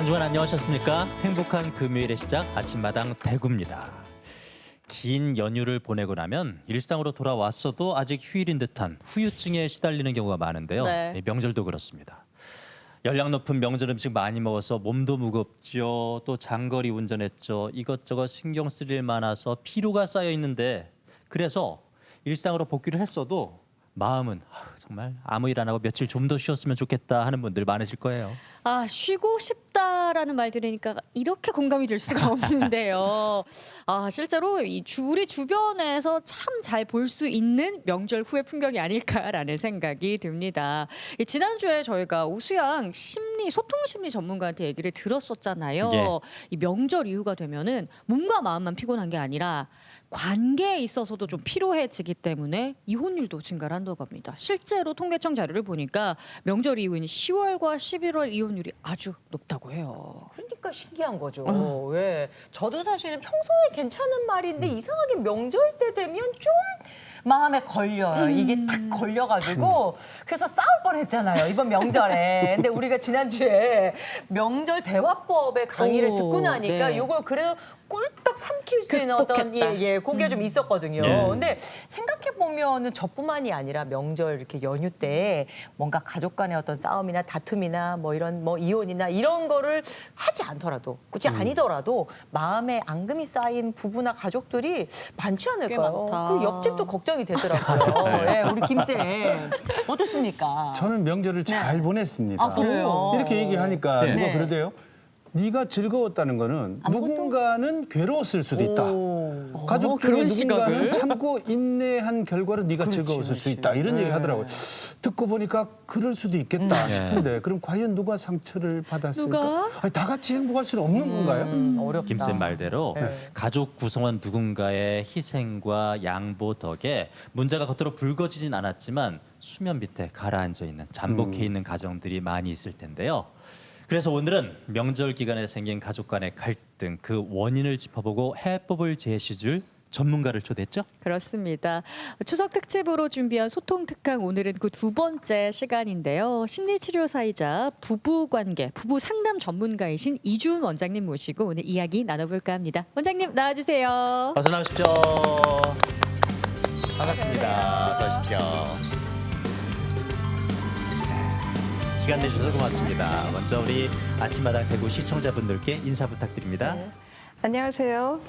한 주간 안녕하셨습니까? 행복한 금요일의 시작 아침마당 대구입니다. 긴 연휴를 보내고 나면 일상으로 돌아왔어도 아직 휴일인 듯한 후유증에 시달리는 경우가 많은데요. 네. 명절도 그렇습니다. 열량 높은 명절 음식 많이 먹어서 몸도 무겁죠. 또 장거리 운전했죠. 이것저것 신경 쓸 일 많아서 피로가 쌓여 있는데 그래서 일상으로 복귀를 했어도 마음은 정말 아무 일 안 하고 며칠 좀 더 쉬었으면 좋겠다 하는 분들 많으실 거예요. 아, 쉬고 싶다라는 말 들으니까 이렇게 공감이 될 수가 없는데요. 아, 실제로 우리 주변에서 참 잘 볼 수 있는 명절 후의 풍경이 아닐까라는 생각이 듭니다. 지난주에 저희가 우수양 소통 심리 전문가한테 얘기를 들었었잖아요. 예. 이 명절 이후가 되면은 몸과 마음만 피곤한 게 아니라 관계에 있어서도 좀 피로해지기 때문에 이혼율도 증가를 한다고 합니다. 실제로 통계청 자료를 보니까 명절 이후인 10월과 11월 이혼율이 아주 높다고 해요. 그러니까 신기한 거죠. 왜? 저도 사실은 평소에 괜찮은 말인데 이상하게 명절 때 되면 좀 마음에 걸려요. 이게 탁 걸려가지고 그래서 싸울 뻔했잖아요. 이번 명절에. 근데 우리가 지난주에 명절 대화법의 강의를 듣고 나니까 네. 이걸 그래도 꿀떡 삼킬 수 있는 어떤 극복했다. 그게 좀 있었거든요. 예. 근데 생각해 보면은 저뿐만이 아니라 명절 이렇게 연휴 때 뭔가 가족 간의 어떤 싸움이나 다툼이나 뭐 이런 뭐 이혼이나 이런 거를 하지 않더라도 굳이 아니더라도 마음에 앙금이 쌓인 부부나 가족들이 많지 꽤 않을까요? 많다. 그 옆집도 걱정이 되더라고요. 예, 우리 김쌤 어떻습니까? 저는 명절을 잘 보냈습니다. 아, 그래요? 이렇게 얘기하니까 네. 누가 네. 그러대요. 네가 즐거웠다는 거는 아무것도- 누군가는 괴로웠을 수도 있다. 오. 가족 중에 그런 누군가는 시각을? 참고 인내한 결과로 네가 즐거웠을 수 있다. 이런 얘기 하더라고요. 듣고 보니까 그럴 수도 있겠다 싶은데 그럼 과연 누가 상처를 받았을까? 누가? 아니, 다 같이 행복할 수는 없는 건가요? 어렵다. 김쌤 말대로 네. 가족 구성원 누군가의 희생과 양보 덕에 문제가 겉으로 불거지진 않았지만 수면 밑에 가라앉아 있는 잠복해 있는 가정들이 많이 있을 텐데요. 그래서 오늘은 명절 기간에 생긴 가족 간의 갈등 그 원인을 짚어보고 해법을 제시줄 전문가를 초대했죠. 그렇습니다. 추석 특집으로 준비한 소통 특강 오늘은 그 두 번째 시간인데요. 심리치료사이자 부부관계, 부부 상담 전문가이신 이주은 원장님 모시고 오늘 이야기 나눠볼까 합니다. 원장님 나와주세요. 어서 나오십시오. 반갑습니다. 어서 오십시오. 시간 내주셔서 고맙습니다. 먼저 우리 아침마당 대구 시청자분들께 인사 부탁드립니다. 안녕하세요.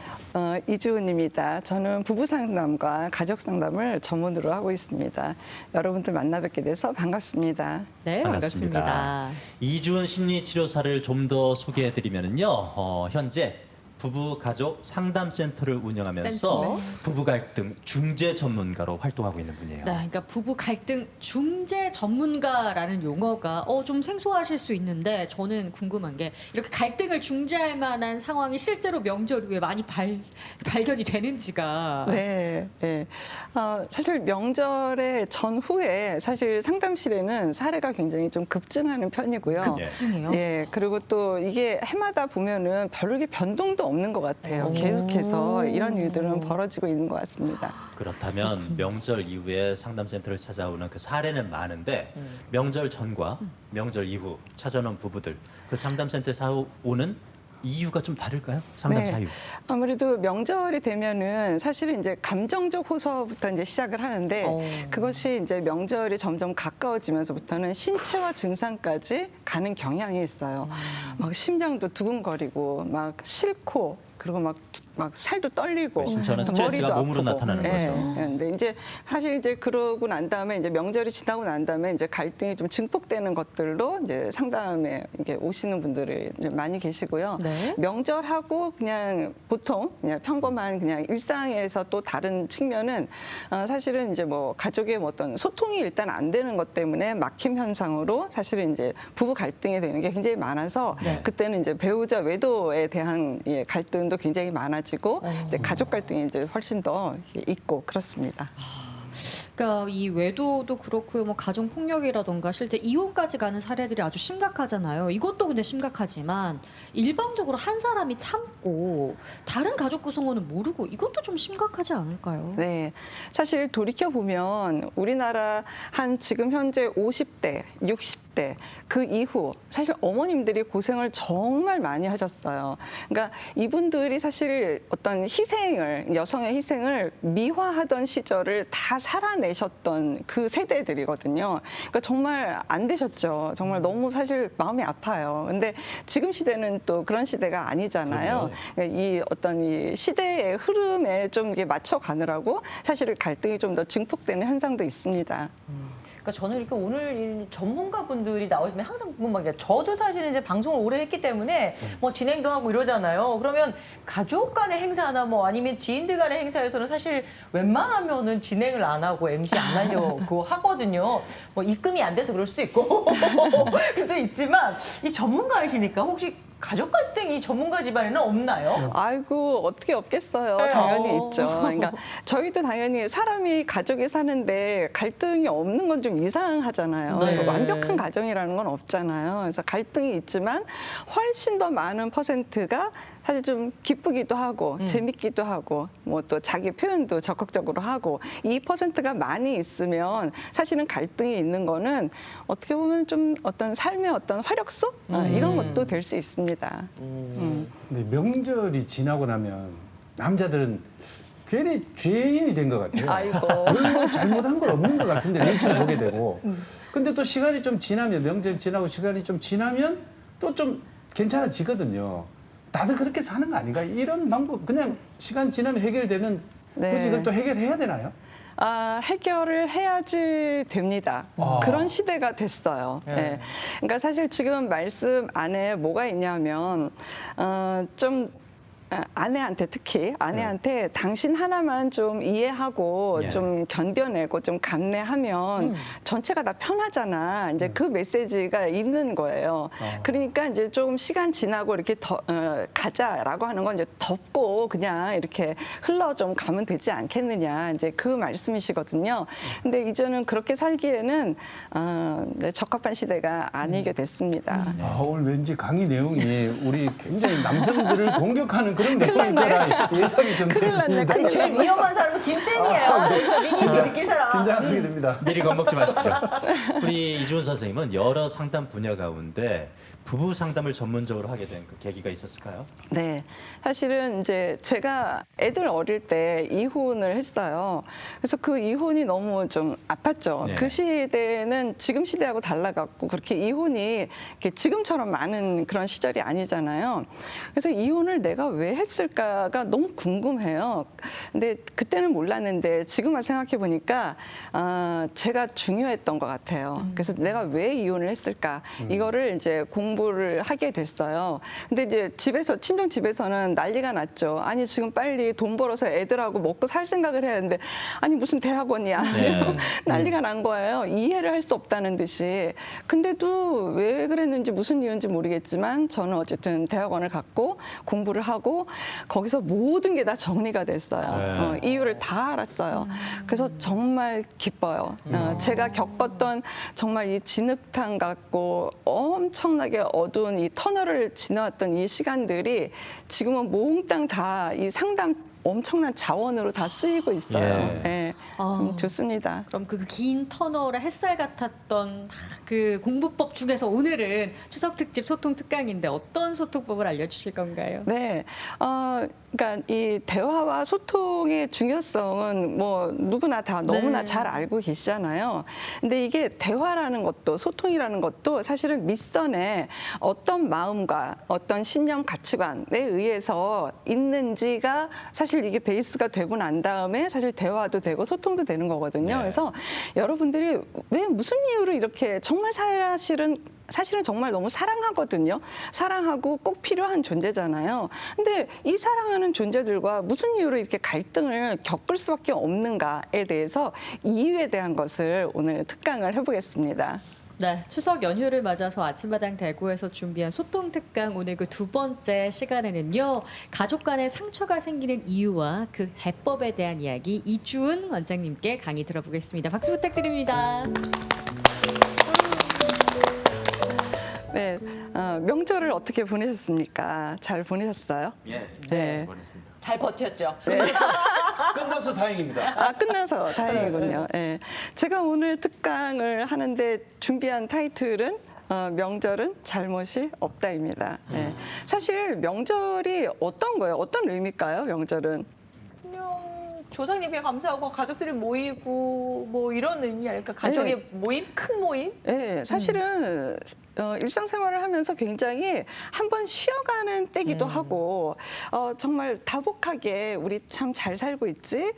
이주은입니다. 저는 부부 상담과 가족 상담을 전문으로 하고 있습니다. 여러분들 만나 뵙게 돼서 반갑습니다. 네, 반갑습니다. 이주은 심리치료사를 좀 더 소개해드리면요. 현재 부부 가족 상담센터를 운영하면서 센터. 부부 갈등 중재 전문가로 활동하고 있는 분이에요. 네, 그러니까 부부 갈등 중재 전문가라는 용어가 좀 생소하실 수 있는데 저는 궁금한 게 이렇게 갈등을 중재할 만한 상황이 실제로 명절 후에 많이 발견이 되는지가. 네, 네. 사실 명절의 전후에 사실 상담실에는 사례가 굉장히 좀 급증하는 편이고요. 급증해요? 예, 그리고 또 이게 해마다 보면은 별로 변동도 없는 것 같아요. 계속해서 이런 일들은 벌어지고 있는 것 같습니다. 그렇다면 명절 이후에 상담센터를 찾아오는 그 사례는 많은데 명절 전과 명절 이후 찾아오는 부부들 그 상담센터에 오는 이유가 좀 다를까요? 상담 네. 사유. 아무래도 명절이 되면은 사실은 이제 감정적 호소부터 이제 시작을 하는데 그것이 이제 명절이 점점 가까워지면서부터는 신체화 증상까지 가는 경향이 있어요. 막 심장도 두근거리고 막 싫고 그리고 막 살도 떨리고 저는 또 스트레스가 머리도 몸으로 아프고. 나타나는 예, 거죠. 예. 근데 이제 사실 이제 그러고 난 다음에 이제 명절이 지나고 난 다음에 이제 갈등이 좀 증폭되는 것들로 이제 상담에 이렇게 오시는 분들이 이제 많이 계시고요. 네. 명절하고 그냥 보통 그냥 평범한 그냥 일상에서 또 다른 측면은 사실은 이제 뭐 가족의 뭐 어떤 소통이 일단 안 되는 것 때문에 막힘 현상으로 사실은 이제 부부 갈등이 되는 게 굉장히 많아서 그때는 이제 배우자 외도에 대한 갈등도 굉장히 많아지고 이제 가족 갈등이 이제 훨씬 더 있고 그렇습니다. 그러니까 이 외도도 그렇고요, 뭐 가정 폭력이라던가 실제 이혼까지 가는 사례들이 아주 심각하잖아요. 이것도 근데 심각하지만 일방적으로 한 사람이 참고 다른 가족 구성원은 모르고 이것도 좀 심각하지 않을까요? 네, 사실 돌이켜 보면 우리나라 한 지금 현재 50대, 60대 때 그 이후 사실 어머님들이 고생을 정말 많이 하셨어요. 그러니까 이분들이 사실 어떤 희생을 여성의 희생을 미화하던 시절을 다 살아내셨던 그 세대들이거든요. 그러니까 정말 안 되셨죠. 정말 너무 사실 마음이 아파요. 근데 지금 시대는 또 그런 시대가 아니잖아요. 그러니까 이 어떤 이 시대의 흐름에 좀 이게 맞춰 가느라고 사실 갈등이 좀 더 증폭되는 현상도 있습니다. 그러니까 저는 이렇게 오늘 이 전문가분들이 나오시면 항상 궁금한 게 저도 사실은 이제 방송을 오래 했기 때문에 뭐 진행도 하고 이러잖아요. 그러면 가족 간의 행사나 뭐 아니면 지인들 간의 행사에서는 사실 웬만하면은 진행을 안 하고 MC 안 하려고 하거든요. 뭐 입금이 안 돼서 그럴 수도 있고 도 있지만 이 전문가이시니까 혹시 가족 갈등이 전문가 집안에는 없나요? 아이고 어떻게 없겠어요. 네. 당연히 어. 있죠. 그러니까 저희도 당연히 사람이 가족이 사는데 갈등이 없는 건 좀 이상하잖아요. 네. 그러니까 완벽한 가정이라는 건 없잖아요. 그래서 갈등이 있지만 훨씬 더 많은 퍼센트가 사실 좀 기쁘기도 하고 재밌기도 하고 뭐 또 자기 표현도 적극적으로 하고 이 퍼센트가 많이 있으면 사실은 갈등이 있는 거는 어떻게 보면 좀 어떤 삶의 어떤 활력소 이런 것도 될 수 있습니다. 근데 명절이 지나고 나면 남자들은 괜히 죄인이 된 것 같아요. 아이고. 별로 잘못한 건 없는 것 같은데 눈치를 보게 되고. 근데 또 시간이 좀 지나면 명절 지나고 시간이 좀 지나면 또 좀 괜찮아지거든요. 다들 그렇게 사는 거 아닌가? 이런 방법 그냥 시간 지나면 해결되는 네. 굳이 이걸 또 해결해야 되나요? 해결을 해야지 됩니다. 그런 시대가 됐어요. 네. 네. 그러니까 사실 지금 말씀 안에 뭐가 있냐면 좀 아내한테 특히 아내한테 당신 하나만 좀 이해하고 예. 좀 견뎌내고 좀 감내하면 전체가 다 편하잖아. 이제 그 메시지가 있는 거예요. 그러니까 이제 조금 시간 지나고 이렇게 가자라고 하는 건 이제 덮고 그냥 이렇게 흘러 좀 가면 되지 않겠느냐. 이제 그 말씀이시거든요. 근데 이제는 그렇게 살기에는 네, 적합한 시대가 아니게 됐습니다. 오늘 왠지 강의 내용이 우리 굉장히 남성들을 공격하는 그런 내용인 거라 예상이 좀 되십니다. 아니 제일 위험한 사람은 김쌤이에요. 그래서 느낄 사람. 긴장하게 됩니다. 미리 겁먹지 마십시오. 우리 이주은 선생님은 여러 상담 분야 가운데 부부 상담을 전문적으로 하게 된 그 계기가 있었을까요? 네, 사실은 이제 제가 애들 어릴 때 이혼을 했어요. 그래서 그 이혼이 너무 좀 아팠죠. 네. 그 시대는 지금 시대하고 달라갖고 그렇게 이혼이 이렇게 지금처럼 많은 그런 시절이 아니잖아요. 그래서 이혼을 내가 왜 했을까가 너무 궁금해요. 근데 그때는 몰랐는데 지금만 생각해 보니까 제가 중요했던 것 같아요. 그래서 내가 왜 이혼을 했을까? 이거를 이제 공부를 하게 됐어요. 근데 이제 집에서 친정 집에서는 난리가 났죠. 아니 지금 빨리 돈 벌어서 애들하고 먹고 살 생각을 해야 하는데 아니 무슨 대학원이야. 네. 난리가 난 거예요. 이해를 할 수 없다는 듯이. 근데도 왜 그랬는지 무슨 이유인지 모르겠지만 저는 어쨌든 대학원을 갔고 공부를 하고 거기서 모든 게 다 정리가 됐어요. 네. 이유를 다 알았어요. 그래서 정말 기뻐요. 제가 겪었던 정말 이 진흙탕 같고 엄청나게 어두운 이 터널을 지나왔던 이 시간들이 지금은 몽땅 다 이 상담 엄청난 자원으로 다 쓰이고 있어요. 예. 네, 좀 좋습니다. 그럼 그 긴 터널에 햇살 같았던 그 공부법 중에서 오늘은 추석 특집 소통 특강인데 어떤 소통법을 알려주실 건가요? 네, 그러니까 이 대화와 소통의 중요성은 뭐 누구나 다 너무나 네. 잘 알고 계시잖아요. 근데 이게 대화라는 것도 소통이라는 것도 사실은 밑선에 어떤 마음과 어떤 신념 가치관에 의해서 있는지가 사실 이게 베이스가 되고 난 다음에 사실 대화도 되고 소통도 되는 거거든요. 네. 그래서 여러분들이 왜 무슨 이유로 이렇게 정말 사실은 정말 너무 사랑하거든요. 사랑하고 꼭 필요한 존재잖아요. 근데 이 사랑하는 존재들과 무슨 이유로 이렇게 갈등을 겪을 수밖에 없는가에 대해서 이유에 대한 것을 오늘 특강을 해보겠습니다. 네, 추석 연휴를 맞아서 아침마당 대구에서 준비한 소통 특강 오늘 그 두 번째 시간에는요. 가족 간의 상처가 생기는 이유와 그 해법에 대한 이야기 이주은 원장님께 강의 들어보겠습니다. 박수 부탁드립니다. 네, 명절을 어떻게 보내셨습니까? 잘 보내셨어요? 예, 네. 보냈습니다. 잘 버텼죠. 끝나서 다행입니다. 아, 끝나서 다행이군요. 예. 제가 오늘 특강을 하는데 준비한 타이틀은 명절은 잘못이 없다입니다. 예. 사실 명절이 어떤 거예요? 어떤 의미일까요? 명절은? 그냥 조상님께 감사하고 가족들이 모이고 뭐 이런 의미 아닐까? 가족의 모임? 큰 모임? 네, 사실은 일상생활을 하면서 굉장히 한번 쉬어가는 때기도 하고 정말 다복하게 우리 참 잘 살고 있지,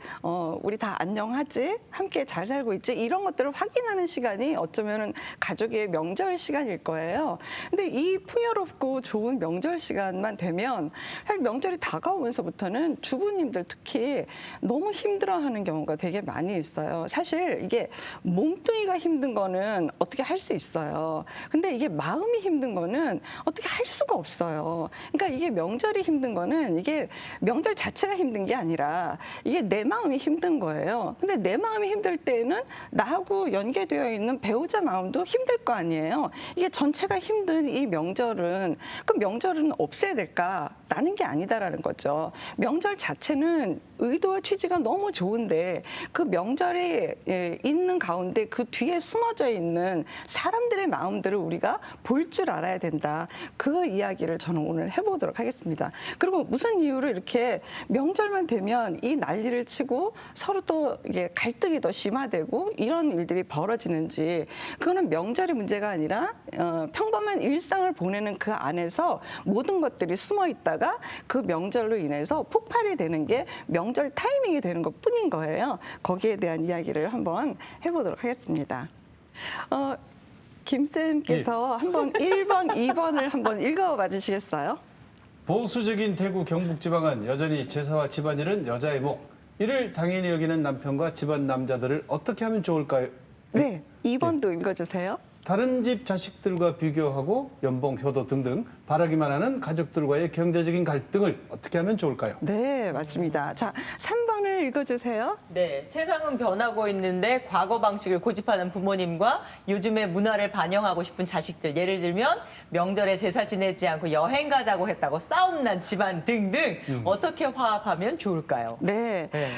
우리 다 안녕하지, 함께 잘 살고 있지 이런 것들을 확인하는 시간이 어쩌면은 가족의 명절 시간일 거예요. 근데 이 풍요롭고 좋은 명절 시간만 되면 사실 명절이 다가오면서부터는 주부님들 특히 너무 힘들어하는 경우가 되게 많이 있어요. 사실 이게 몸뚱이가 힘든 거는 어떻게 할 수 있어요. 근데 이게 마음이 힘든 거는 어떻게 할 수가 없어요. 그러니까 이게 명절이 힘든 거는 이게 명절 자체가 힘든 게 아니라 이게 내 마음이 힘든 거예요. 근데 내 마음이 힘들 때는 나하고 연계되어 있는 배우자 마음도 힘들 거 아니에요. 이게 전체가 힘든 이 명절은 그럼 명절은 없애야 될까라는 게 아니다라는 거죠. 명절 자체는 의도와 취지가 너무 좋은데 그 명절에 있는 가운데 그 뒤에 숨어져 있는 사람들의 마음들을 우리가 볼 줄 알아야 된다. 그 이야기를 저는 오늘 해보도록 하겠습니다. 그리고 무슨 이유로 이렇게 명절만 되면 이 난리를 치고 서로 또 이게 갈등이 더 심화되고 이런 일들이 벌어지는지 그거는 명절이 문제가 아니라 평범한 일상을 보내는 그 안에서 모든 것들이 숨어 있다가 그 명절로 인해서 폭발이 되는 게 명절 타이밍이 되는 것 뿐인 거예요. 거기에 대한 이야기를 한번 해보도록 하겠습니다. 김쌤께서 한번 1번, 2번을 한번 읽어봐 주시겠어요? 보수적인 대구 경북 지방은 여전히 제사와 집안일은 여자의 목. 이를 당연히 여기는 남편과 집안 남자들을 어떻게 하면 좋을까요? 네, 2번도 읽어주세요. 다른 집 자식들과 비교하고 연봉, 효도 등등 바라기만 하는 가족들과의 경제적인 갈등을 어떻게 하면 좋을까요? 네, 맞습니다. 자, 3번을 읽어주세요. 네, 세상은 변하고 있는데 과거 방식을 고집하는 부모님과 요즘의 문화를 반영하고 싶은 자식들, 예를 들면 명절에 제사 지내지 않고 여행 가자고 했다고 싸움난 집안 등등 어떻게 화합하면 좋을까요? 네, 네.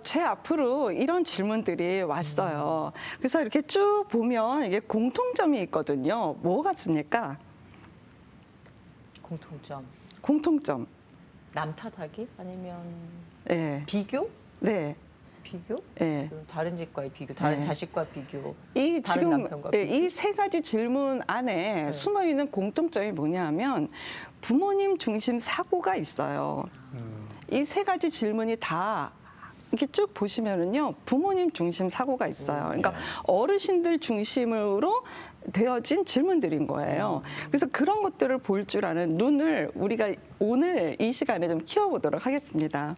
제 앞으로 이런 질문들이 왔어요. 그래서 이렇게 쭉 보면 이게 공통점이 있거든요. 뭐 같습니까? 공통점. 공통점. 남 탓하기? 아니면 네, 비교? 네, 비교? 네. 다른 집과의 비교, 다른 네. 자식과 비교. 이 다른 지금 남편과 비교. 이 세 가지 질문 안에 숨어 있는 공통점이 뭐냐면 부모님 중심 사고가 있어요. 이 세 가지 질문이 다 이렇게 쭉 보시면은요 부모님 중심 사고가 있어요. 그러니까 어르신들 중심으로 되어진 질문들인 거예요. 그래서 그런 것들을 볼 줄 아는 눈을 우리가 오늘 이 시간에 좀 키워보도록 하겠습니다.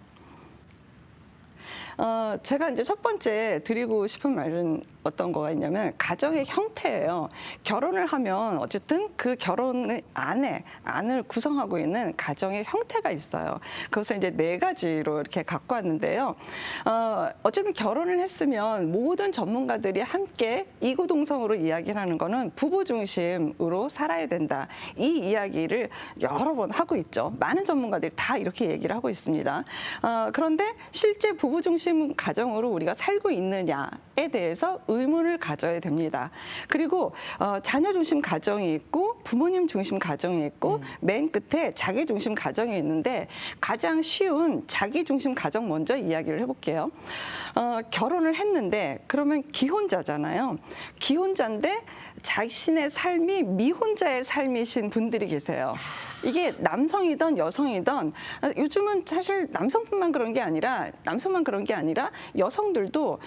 제가 이제 첫 번째 드리고 싶은 말은 어떤 거가 있냐면 가정의 형태예요. 결혼을 하면 어쨌든 그 결혼 안을 구성하고 있는 가정의 형태가 있어요. 그것을 이제 4가지로 이렇게 갖고 왔는데요. 어쨌든 결혼을 했으면 모든 전문가들이 함께 이구동성으로 이야기를 하는 거는 부부 중심으로 살아야 된다. 이 이야기를 여러 번 하고 있죠. 많은 전문가들이 다 이렇게 얘기를 하고 있습니다. 그런데 실제 부부 중심 가정으로 우리가 살고 있느냐에 대해서 의문을 가져야 됩니다. 그리고 자녀 중심 가정이 있고 부모님 중심 가정이 있고 맨 끝에 자기 중심 가정이 있는데 가장 쉬운 자기 중심 가정 먼저 이야기를 해볼게요. 결혼을 했는데 그러면 기혼자잖아요. 기혼자인데 자신의 삶이 미혼자의 삶이신 분들이 계세요. 이게 남성이든 여성이든 요즘은 사실 남성만 그런 게 아니라 여성들도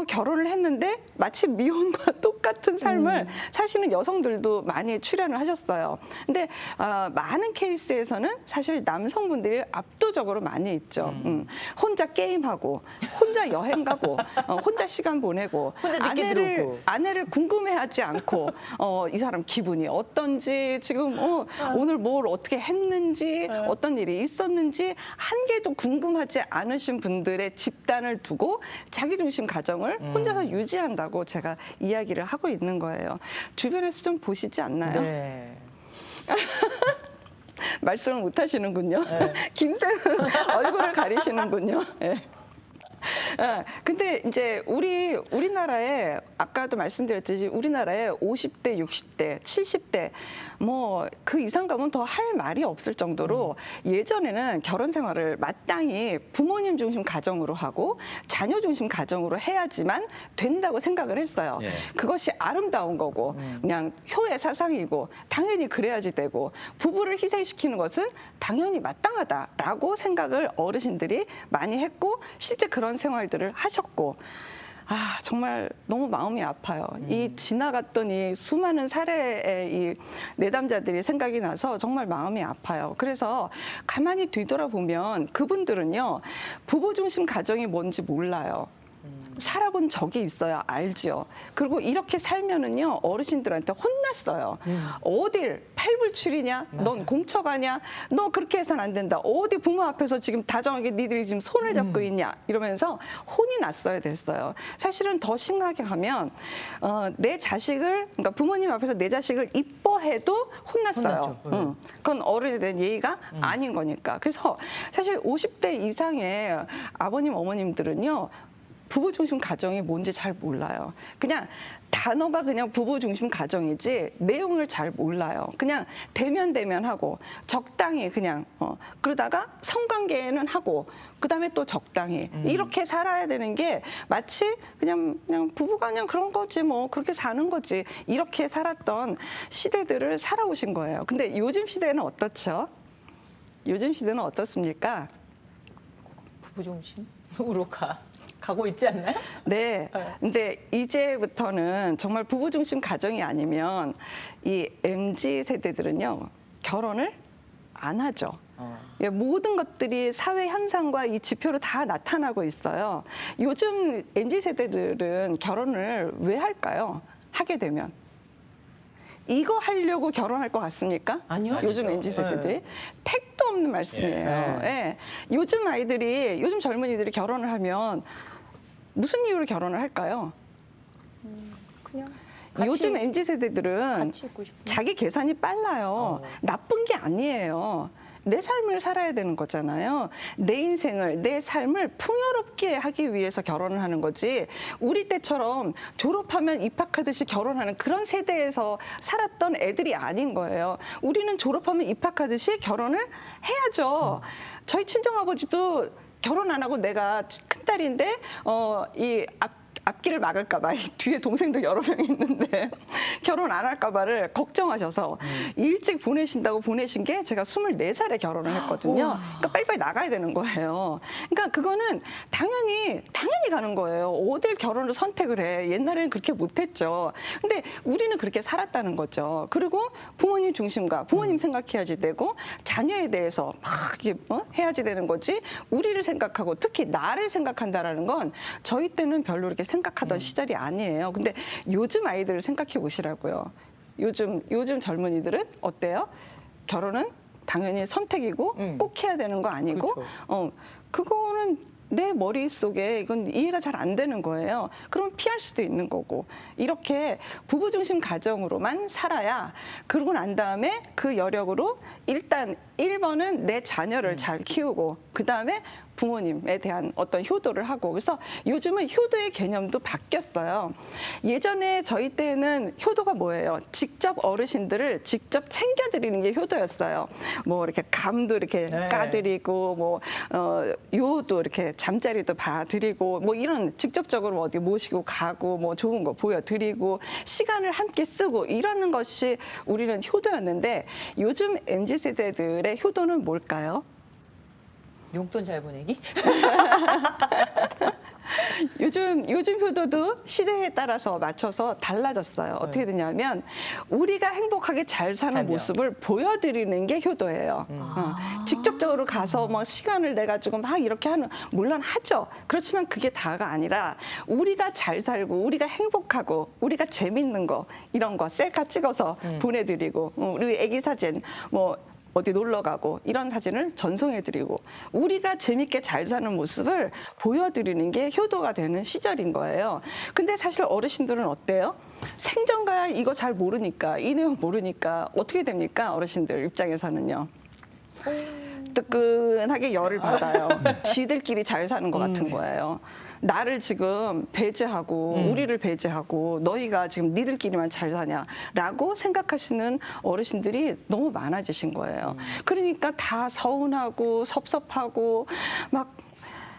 결혼을 했는데 마치 미혼과 똑같은 삶을 사시는 여성들도 많이 출연을 하셨어요. 근데 많은 케이스에서는 사실 남성분들이 압도적으로 많이 있죠. 혼자 게임하고 혼자 여행 가고 혼자 시간 보내고 혼자 늦게 들어오고. 아내를 궁금해하지 않고 이 사람 기분이 어떤지 지금 오늘 뭘 어떻게 했는지 어떤 일이 있었는지 한 개도 궁금하지 않으신 분들의 집단을 두고 자기중심 가정을 혼자서 유지한다고 제가 이야기를 하고 있는 거예요. 주변에서 좀 보시지 않나요? 네. 말씀을 못 하시는군요. 김쌤은 얼굴을 가리시는군요. 네. 근데 이제 우리나라에 아까도 말씀드렸듯이 우리나라에 50대, 60대, 70대 뭐 그 이상 가면 더 할 말이 없을 정도로 예전에는 결혼 생활을 마땅히 부모님 중심 가정으로 하고 자녀 중심 가정으로 해야지만 된다고 생각을 했어요. 예. 그것이 아름다운 거고 그냥 효의 사상이고 당연히 그래야지 되고 부부를 희생시키는 것은 당연히 마땅하다라고 생각을 어르신들이 많이 했고 실제 그런 생활들을 하셨고 아 정말 너무 마음이 아파요. 이 지나갔던 이 수많은 사례의 이 내담자들이 생각이 나서 정말 마음이 아파요. 그래서 가만히 뒤돌아보면 그분들은요 부부 중심 가정이 뭔지 몰라요. 살아본 적이 있어야 알지요. 그리고 이렇게 살면은요 어르신들한테 혼났어요. 어딜 팔불출이냐? 넌 공처가냐? 너 그렇게 해서는 안 된다. 어디 부모 앞에서 지금 다정하게 니들이 지금 손을 잡고 있냐? 이러면서 혼이 났어야 됐어요. 사실은 더 심하게 가면 내 자식을 그러니까 부모님 앞에서 내 자식을 이뻐해도 혼났어요. 혼났죠. 그건 어른에 대한 예의가 아닌 거니까. 그래서 사실 50대 이상의 아버님 어머님들은요. 부부 중심 가정이 뭔지 잘 몰라요. 그냥 단어가 그냥 부부 중심 가정이지 내용을 잘 몰라요. 그냥 대면하고 적당히 그냥 그러다가 성관계는 하고 그다음에 또 적당히 이렇게 살아야 되는 게 마치 그냥 부부가 그냥 그런 거지 뭐 그렇게 사는 거지 이렇게 살았던 시대들을 살아오신 거예요. 근데 요즘 시대는 어떻죠? 요즘 시대는 어떻습니까? 부부 중심으로 가고 있지 않나요? 네. 근데 이제부터는 정말 부부 중심 가정이 아니면 이 MZ 세대들은요 결혼을 안 하죠. 예, 모든 것들이 사회 현상과 이 지표로 다 나타나고 있어요. 요즘 MZ 세대들은 결혼을 왜 할까요? 하게 되면. 이거 하려고 결혼할 것 같습니까? 아니요. 요즘 아니죠. MZ 세대들이 택도 없는 말씀이에요. 예. 요즘 젊은이들이 결혼을 하면 무슨 이유로 결혼을 할까요? 그냥 요즘 MZ 세대들은 같이 있고 싶은. 자기 계산이 빨라요. 나쁜 게 아니에요. 내 삶을 살아야 되는 거잖아요. 내 인생을, 내 삶을 풍요롭게 하기 위해서 결혼을 하는 거지. 우리 때처럼 졸업하면 입학하듯이 결혼하는 그런 세대에서 살았던 애들이 아닌 거예요. 우리는 졸업하면 입학하듯이 결혼을 해야죠. 저희 친정아버지도 결혼 안 하고 내가 큰딸인데 이 앞길을 막을까 봐 뒤에 동생도 여러 명 있는데 결혼 안 할까 봐를 걱정하셔서 일찍 보내신다고 보내신 게 제가 24살에 결혼을 했거든요. 그러니까 빨리빨리 나가야 되는 거예요. 그러니까 그거는 당연히 가는 거예요. 어딜 결혼을 선택을 해. 옛날에는 그렇게 못했죠. 근데 우리는 그렇게 살았다는 거죠. 그리고 부모님 중심과 부모님 생각해야지 되고 자녀에 대해서 막 이렇게 해야지 되는 거지. 우리를 생각하고 특히 나를 생각한다라는 건 저희 때는 별로 이렇게 생각하던 시절이 아니에요. 근데 요즘 아이들을 생각해 보시라고요. 요즘 젊은이들은 어때요? 결혼은 당연히 선택이고 꼭 해야 되는 거 아니고 그거는 내 머릿속에 이건 이해가 잘 안 되는 거예요. 그럼 피할 수도 있는 거고 이렇게 부부 중심 가정으로만 살아야 그러고 난 다음에 그 여력으로 일단 1번은 내 자녀를 잘 키우고 그다음에 부모님에 대한 어떤 효도를 하고 그래서 요즘은 효도의 개념도 바뀌었어요. 예전에 저희 때는 효도가 뭐예요? 직접 어르신들을 직접 챙겨드리는 게 효도였어요. 뭐 이렇게 감도 이렇게 까드리고 뭐 요도 이렇게 잠자리도 봐드리고 뭐 이런 직접적으로 어디 모시고 가고 뭐 좋은 거 보여드리고 시간을 함께 쓰고 이러는 것이 우리는 효도였는데 요즘 MZ 세대들의 효도는 뭘까요? 용돈 잘 보내기? 요즘 효도도 시대에 따라서 맞춰서 달라졌어요. 어떻게 되냐면 우리가 행복하게 잘 사는 살면. 모습을 보여드리는 게 효도예요. 직접적으로 가서 뭐 시간을 내 가지고 막 이렇게 하는 물론 하죠. 그렇지만 그게 다가 아니라 우리가 잘 살고 우리가 행복하고 우리가 재밌는 거 이런 거 셀카 찍어서 보내드리고 우리 애기 사진 뭐 어디 놀러 가고 이런 사진을 전송해드리고 우리가 재밌게 잘 사는 모습을 보여드리는 게 효도가 되는 시절인 거예요. 근데 사실 어르신들은 어때요? 생전가야 이거 잘 모르니까 이 내용 모르니까 어떻게 됩니까? 어르신들 입장에서는요. 뜨끈하게 열을 받아요. 지들끼리 잘 사는 것 같은 거예요. 나를 지금 배제하고 우리를 배제하고 너희가 지금 니들끼리만 잘 사냐라고 생각하시는 어르신들이 너무 많아지신 거예요. 그러니까 다 서운하고 섭섭하고 막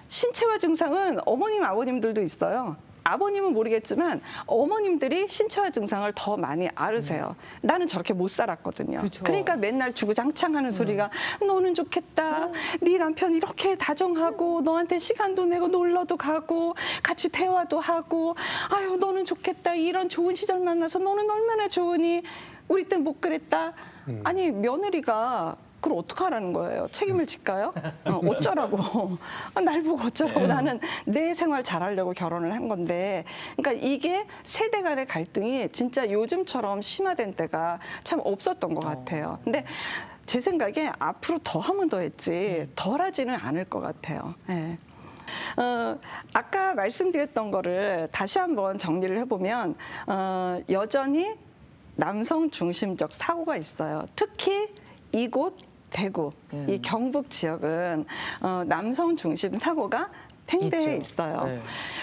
신체화 증상은 어머님 아버님들도 있어요. 아버님은 모르겠지만 어머님들이 신체화 증상을 더 많이 앓으세요. 나는 저렇게 못 살았거든요. 그쵸. 그러니까 맨날 주구장창하는 소리가 너는 좋겠다. 네 남편 이렇게 다정하고 너한테 시간도 내고 놀러도 가고 같이 대화도 하고 아유 너는 좋겠다. 이런 좋은 시절 만나서 너는 얼마나 좋으니 우리 땐 못 그랬다. 아니 며느리가 그걸 어떡하라는 거예요? 책임을 질까요? 어쩌라고. 날 보고 어쩌라고. 나는 내 생활 잘하려고 결혼을 한 건데. 그러니까 이게 세대 간의 갈등이 진짜 요즘처럼 심화된 때가 참 없었던 것 같아요. 근데 제 생각에 앞으로 더 하면 더 했지 덜 하지는 않을 것 같아요. 예. 아까 말씀드렸던 거를 다시 한번 정리를 해보면 여전히 남성 중심적 사고가 있어요. 특히 이곳 대구, 이 경북 지역은 남성 중심 사고가 팽배해 있죠. 있어요. 네.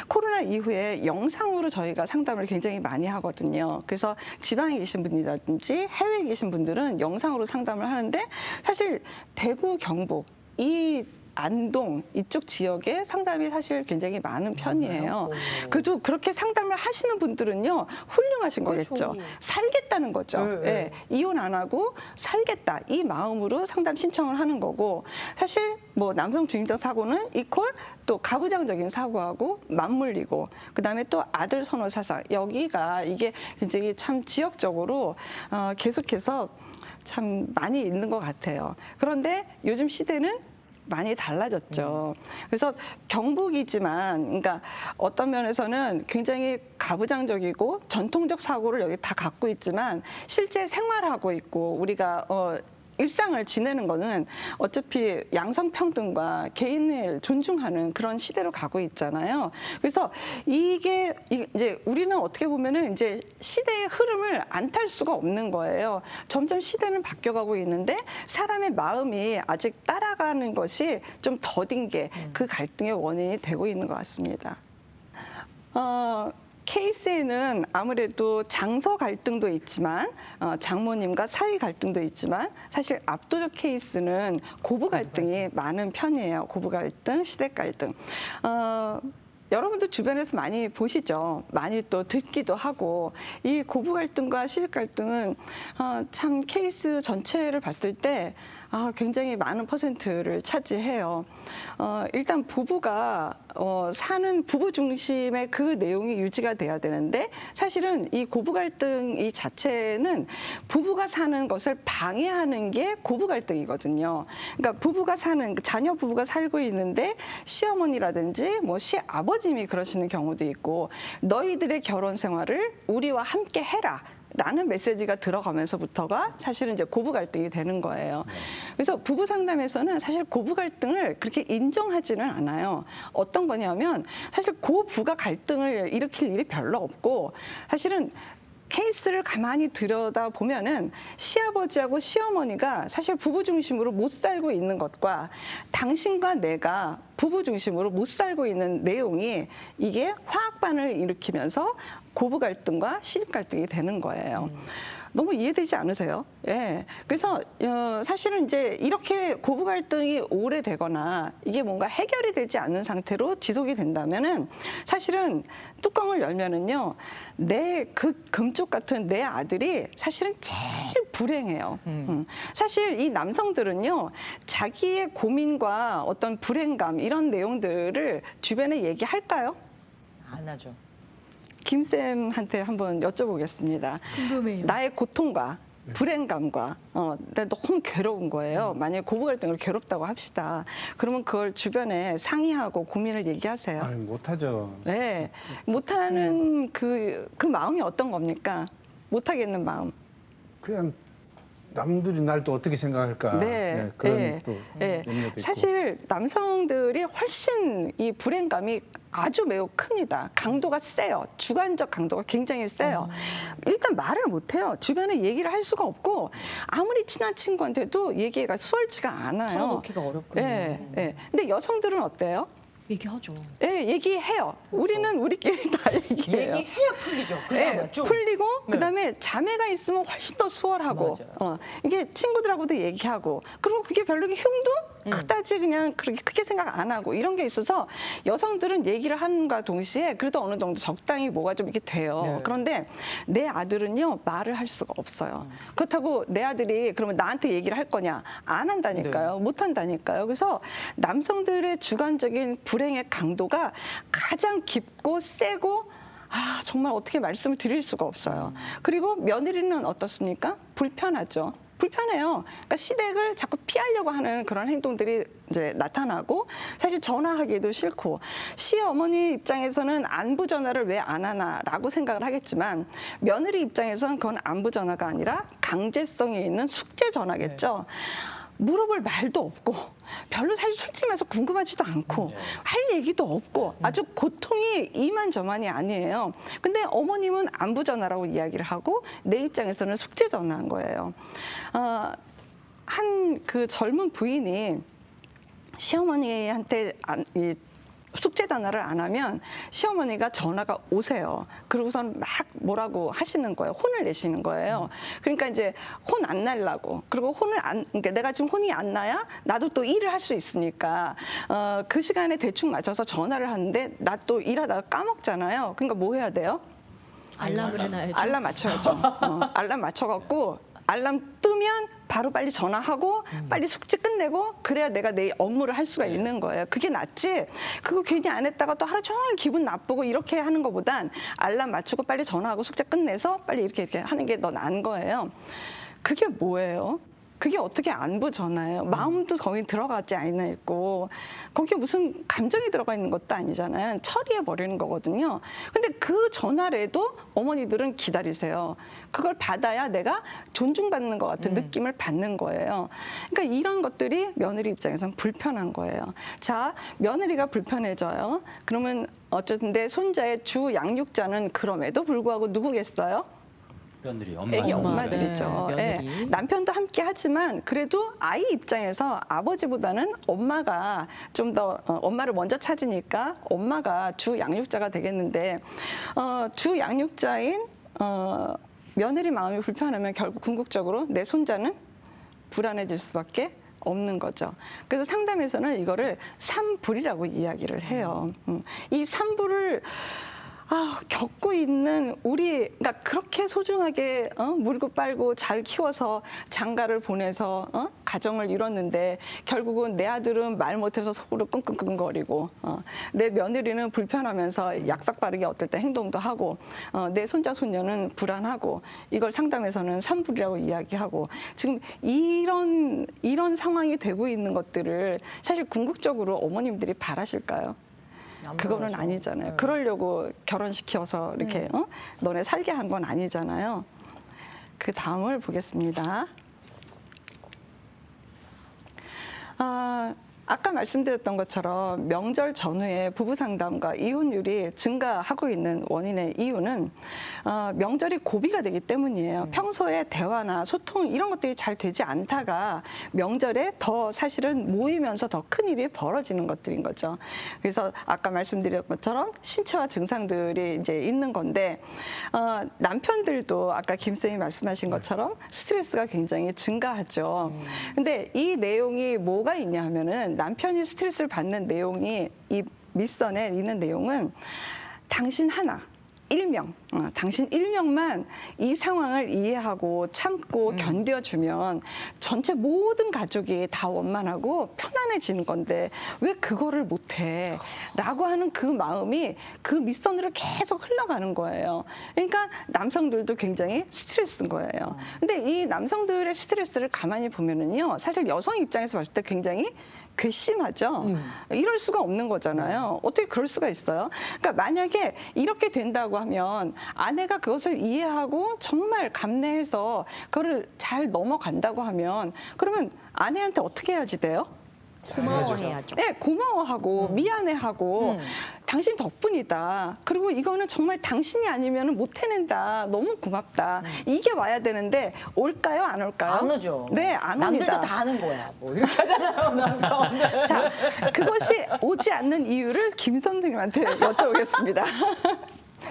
코로나 이후에 영상으로 저희가 상담을 굉장히 많이 하거든요. 그래서 지방에 계신 분이라든지 해외에 계신 분들은 영상으로 상담을 하는데 사실 대구, 경북 이 안동 이쪽 지역에 상담이 사실 굉장히 많은 편이에요. 그래도 그렇게 상담을 하시는 분들은요 훌륭하신 거겠죠. 살겠다는 거죠. 네, 네. 예, 이혼 안 하고 살겠다 이 마음으로 상담 신청을 하는 거고 사실 뭐 남성 중심적 사고는 이퀄 또 가부장적인 사고하고 맞물리고 그다음에 또 아들 선호 사상 여기가 이게 굉장히 참 지역적으로 계속해서 참 많이 있는 것 같아요. 그런데 요즘 시대는 많이 달라졌죠. 그래서 경북이지만, 그러니까 어떤 면에서는 굉장히 가부장적이고 전통적 사고를 여기 다 갖고 있지만 실제 생활하고 있고 우리가 일상을 지내는 거는 어차피 양성평등과 개인을 존중하는 그런 시대로 가고 있잖아요. 그래서 이게 이제 우리는 어떻게 보면은 이제 시대의 흐름을 안 탈 수가 없는 거예요. 점점 시대는 바뀌어가고 있는데 사람의 마음이 아직 따라가는 것이 좀 더딘 게 그 갈등의 원인이 되고 있는 것 같습니다. 케이스에는 아무래도 장서 갈등도 있지만 장모님과 사위 갈등도 있지만 사실 압도적 케이스는 고부 갈등이 많은 편이에요. 고부 갈등, 시댁 갈등. 여러분들 주변에서 많이 보시죠. 많이 또 듣기도 하고 이 고부 갈등과 시댁 갈등은 참 케이스 전체를 봤을 때 굉장히 많은 퍼센트를 차지해요. 일단 부부가 사는 부부 중심의 그 내용이 유지가 돼야 되는데 사실은 이 고부 갈등 이 자체는 부부가 사는 것을 방해하는 게 고부 갈등이거든요. 그러니까 부부가 사는 자녀 부부가 살고 있는데 시어머니라든지 뭐 시아버님이 그러시는 경우도 있고 너희들의 결혼 생활을 우리와 함께 해라. 라는 메시지가 들어가면서부터가 사실은 이제 고부 갈등이 되는 거예요. 그래서 부부 상담에서는 사실 고부 갈등을 그렇게 인정하지는 않아요. 어떤 거냐면 사실 고부가 갈등을 일으킬 일이 별로 없고 사실은 케이스를 가만히 들여다보면은 시아버지하고 시어머니가 사실 부부 중심으로 못 살고 있는 것과 당신과 내가 부부 중심으로 못 살고 있는 내용이 이게 화학반을 일으키면서 고부 갈등과 시집 갈등이 되는 거예요. 너무 이해되지 않으세요? 예. 그래서 사실은 이제 이렇게 고부 갈등이 오래되거나 이게 뭔가 해결이 되지 않는 상태로 지속이 된다면은 사실은 뚜껑을 열면은요 내 그 금쪽 같은 내 아들이 사실은 제일 불행해요. 사실 이 남성들은요 자기의 고민과 어떤 불행감 이런 내용들을 주변에 얘기할까요? 안 하죠. 김쌤한테 한번 여쭤보겠습니다. 궁금해요. 나의 고통과 불행감과 내가 너무 괴로운 거예요. 만약에 고부 갈등을 괴롭다고 합시다. 그러면 그걸 주변에 상의하고 고민을 얘기하세요. 아니, 못하죠. 네, 못하는 그 마음이 어떤 겁니까? 못하겠는 마음. 그냥 남들이 날 또 어떻게 생각할까? 네, 그런 네, 또 네. 염려도 있고. 사실 남성들이 훨씬 이 불행감이 아주 매우 큽니다. 강도가 세요. 주관적 강도가 굉장히 세요. 일단 말을 못해요. 주변에 얘기를 할 수가 없고 아무리 친한 친구한테도 얘기가 수월치가 않아요. 털어놓기가 어렵군요. 네, 네. 근데 여성들은 어때요? 얘기하죠. 예, 얘기해요. 우리는 우리끼리 다 얘기해요. 얘기해야 풀리죠. 그렇죠. 네, 좀. 풀리고 그다음에 자매가 있으면 훨씬 더 수월하고 이게 친구들하고도 얘기하고 그리고 그게 별로 흉도 그다지 그냥 그렇게 크게 생각 안 하고 이런 게 있어서 여성들은 얘기를 하는과 동시에 그래도 어느 정도 적당히 뭐가 좀 이렇게 돼요. 네. 그런데 내 아들은요 말을 할 수가 없어요. 그렇다고 내 아들이 그러면 나한테 얘기를 할 거냐? 안 한다니까요. 못 한다니까요. 그래서 남성들의 주관적인 불행의 강도가 가장 깊고 세고 정말 어떻게 말씀을 드릴 수가 없어요. 그리고 며느리는 어떻습니까? 불편하죠. 불편해요. 그러니까 시댁을 자꾸 피하려고 하는 그런 행동들이 이제 나타나고 사실 전화하기도 싫고 시어머니 입장에서는 안부 전화를 왜 안 하나라고 생각을 하겠지만 며느리 입장에서는 그건 안부 전화가 아니라 강제성이 있는 숙제 전화겠죠. 물어볼 말도 없고 별로 사실 솔직히 말해서 궁금하지도 않고 할 얘기도 없고 아주 고통이 이만저만이 아니에요. 근데 어머님은 안부 전화라고 이야기를 하고 내 입장에서는 숙제 전화한 거예요. 한 그 젊은 부인이 시어머니한테 숙제 전화를 안 하면 시어머니가 전화가 오세요. 그러고선 막 뭐라고 하시는 거예요. 혼을 내시는 거예요. 그러니까 이제 혼 안 날라고. 그리고 그러니까 내가 지금 혼이 안 나야 나도 또 일을 할 수 있으니까 그 시간에 대충 맞춰서 전화를 하는데 나 또 일하다가 까먹잖아요. 그러니까 뭐 해야 돼요? 알람을 해놔야죠. 알람 맞춰야죠. 알람 맞춰갖고 알람 뜨면 바로 빨리 전화하고 빨리 숙제 끝내고 그래야 내가 내 업무를 할 수가 있는 거예요. 그게 낫지. 그거 괜히 안 했다가 또 하루 종일 기분 나쁘고 이렇게 하는 것보단 알람 맞추고 빨리 전화하고 숙제 끝내서 빨리 이렇게 하는 게 더 나은 거예요. 그게 뭐예요? 그게 어떻게 안부 전화예요? 마음도 거기 들어가지 않아 있고 거기에 무슨 감정이 들어가 있는 것도 아니잖아요. 처리해 버리는 거거든요. 근데 그 전화라도 어머니들은 기다리세요. 그걸 받아야 내가 존중받는 것 같은 느낌을 받는 거예요. 그러니까 이런 것들이 며느리 입장에서는 불편한 거예요. 자, 며느리가 불편해져요. 그러면 어쨌든 내 손자의 주 양육자는 그럼에도 불구하고 누구겠어요? 며느리, 애기 엄마. 엄마들이죠. 네, 예. 며느리. 남편도 함께 하지만 그래도 아이 입장에서 아버지보다는 엄마가 좀 더 엄마를 먼저 찾으니까 엄마가 주 양육자가 되겠는데 주 양육자인 며느리 마음이 불편하면 결국 궁극적으로 내 손자는 불안해질 수밖에 없는 거죠. 그래서 상담에서는 이거를 삼불이라고 이야기를 해요. 이 삼불을 겪고 있는 우리, 그러니까 그렇게 소중하게 물고 빨고 잘 키워서 장가를 보내서 가정을 이뤘는데 결국은 내 아들은 말 못해서 속으로 끙끙끙거리고 내 며느리는 불편하면서 약삭 빠르게 어떨 때 행동도 하고 내 손자 손녀는 불안하고 이걸 상담에서는 삼불이라고 이야기하고 지금 이런 상황이 되고 있는 것들을 사실 궁극적으로 어머님들이 바라실까요? 그거는 아니잖아요. 그러려고 결혼시켜서 이렇게 너네 살게 한 건 아니잖아요. 그 다음을 보겠습니다. 아까 말씀드렸던 것처럼 명절 전후에 부부 상담과 이혼율이 증가하고 있는 원인의 이유는 명절이 고비가 되기 때문이에요. 평소에 대화나 소통 이런 것들이 잘 되지 않다가 명절에 더 사실은 모이면서 더 큰 일이 벌어지는 것들인 거죠. 그래서 아까 말씀드렸던 것처럼 신체화 증상들이 이제 있는 건데 남편들도 아까 김 쌤이 말씀하신 것처럼 스트레스가 굉장히 증가하죠. 근데 이 내용이 뭐가 있냐 하면은 남편이 스트레스를 받는 내용이 이 밑선에 있는 내용은 당신 하나, 일명, 당신 일명만 이 상황을 이해하고 참고 견뎌주면 전체 모든 가족이 다 원만하고 편안해지는 건데 왜 그거를 못해? 라고 하는 그 마음이 그 밑선으로 계속 흘러가는 거예요. 그러니까 남성들도 굉장히 스트레스인 거예요. 근데 이 남성들의 스트레스를 가만히 보면은요, 사실 여성 입장에서 봤을 때 굉장히 괘씸하죠. 이럴 수가 없는 거잖아요. 어떻게 그럴 수가 있어요? 그러니까 만약에 이렇게 된다고 하면 아내가 그것을 이해하고 정말 감내해서 그거를 잘 넘어간다고 하면 그러면 아내한테 어떻게 해야지 돼요? 고마워해야죠. 네, 고마워하고 미안해하고 당신 덕분이다. 그리고 이거는 정말 당신이 아니면 못 해낸다. 너무 고맙다. 이게 와야 되는데 올까요? 안 올까요? 안 오죠. 네, 안 남들도 옵니다. 다 하는 거야. 뭐 이렇게 하잖아요. 남편. 자, 그것이 오지 않는 이유를 김 선생님한테 여쭤보겠습니다.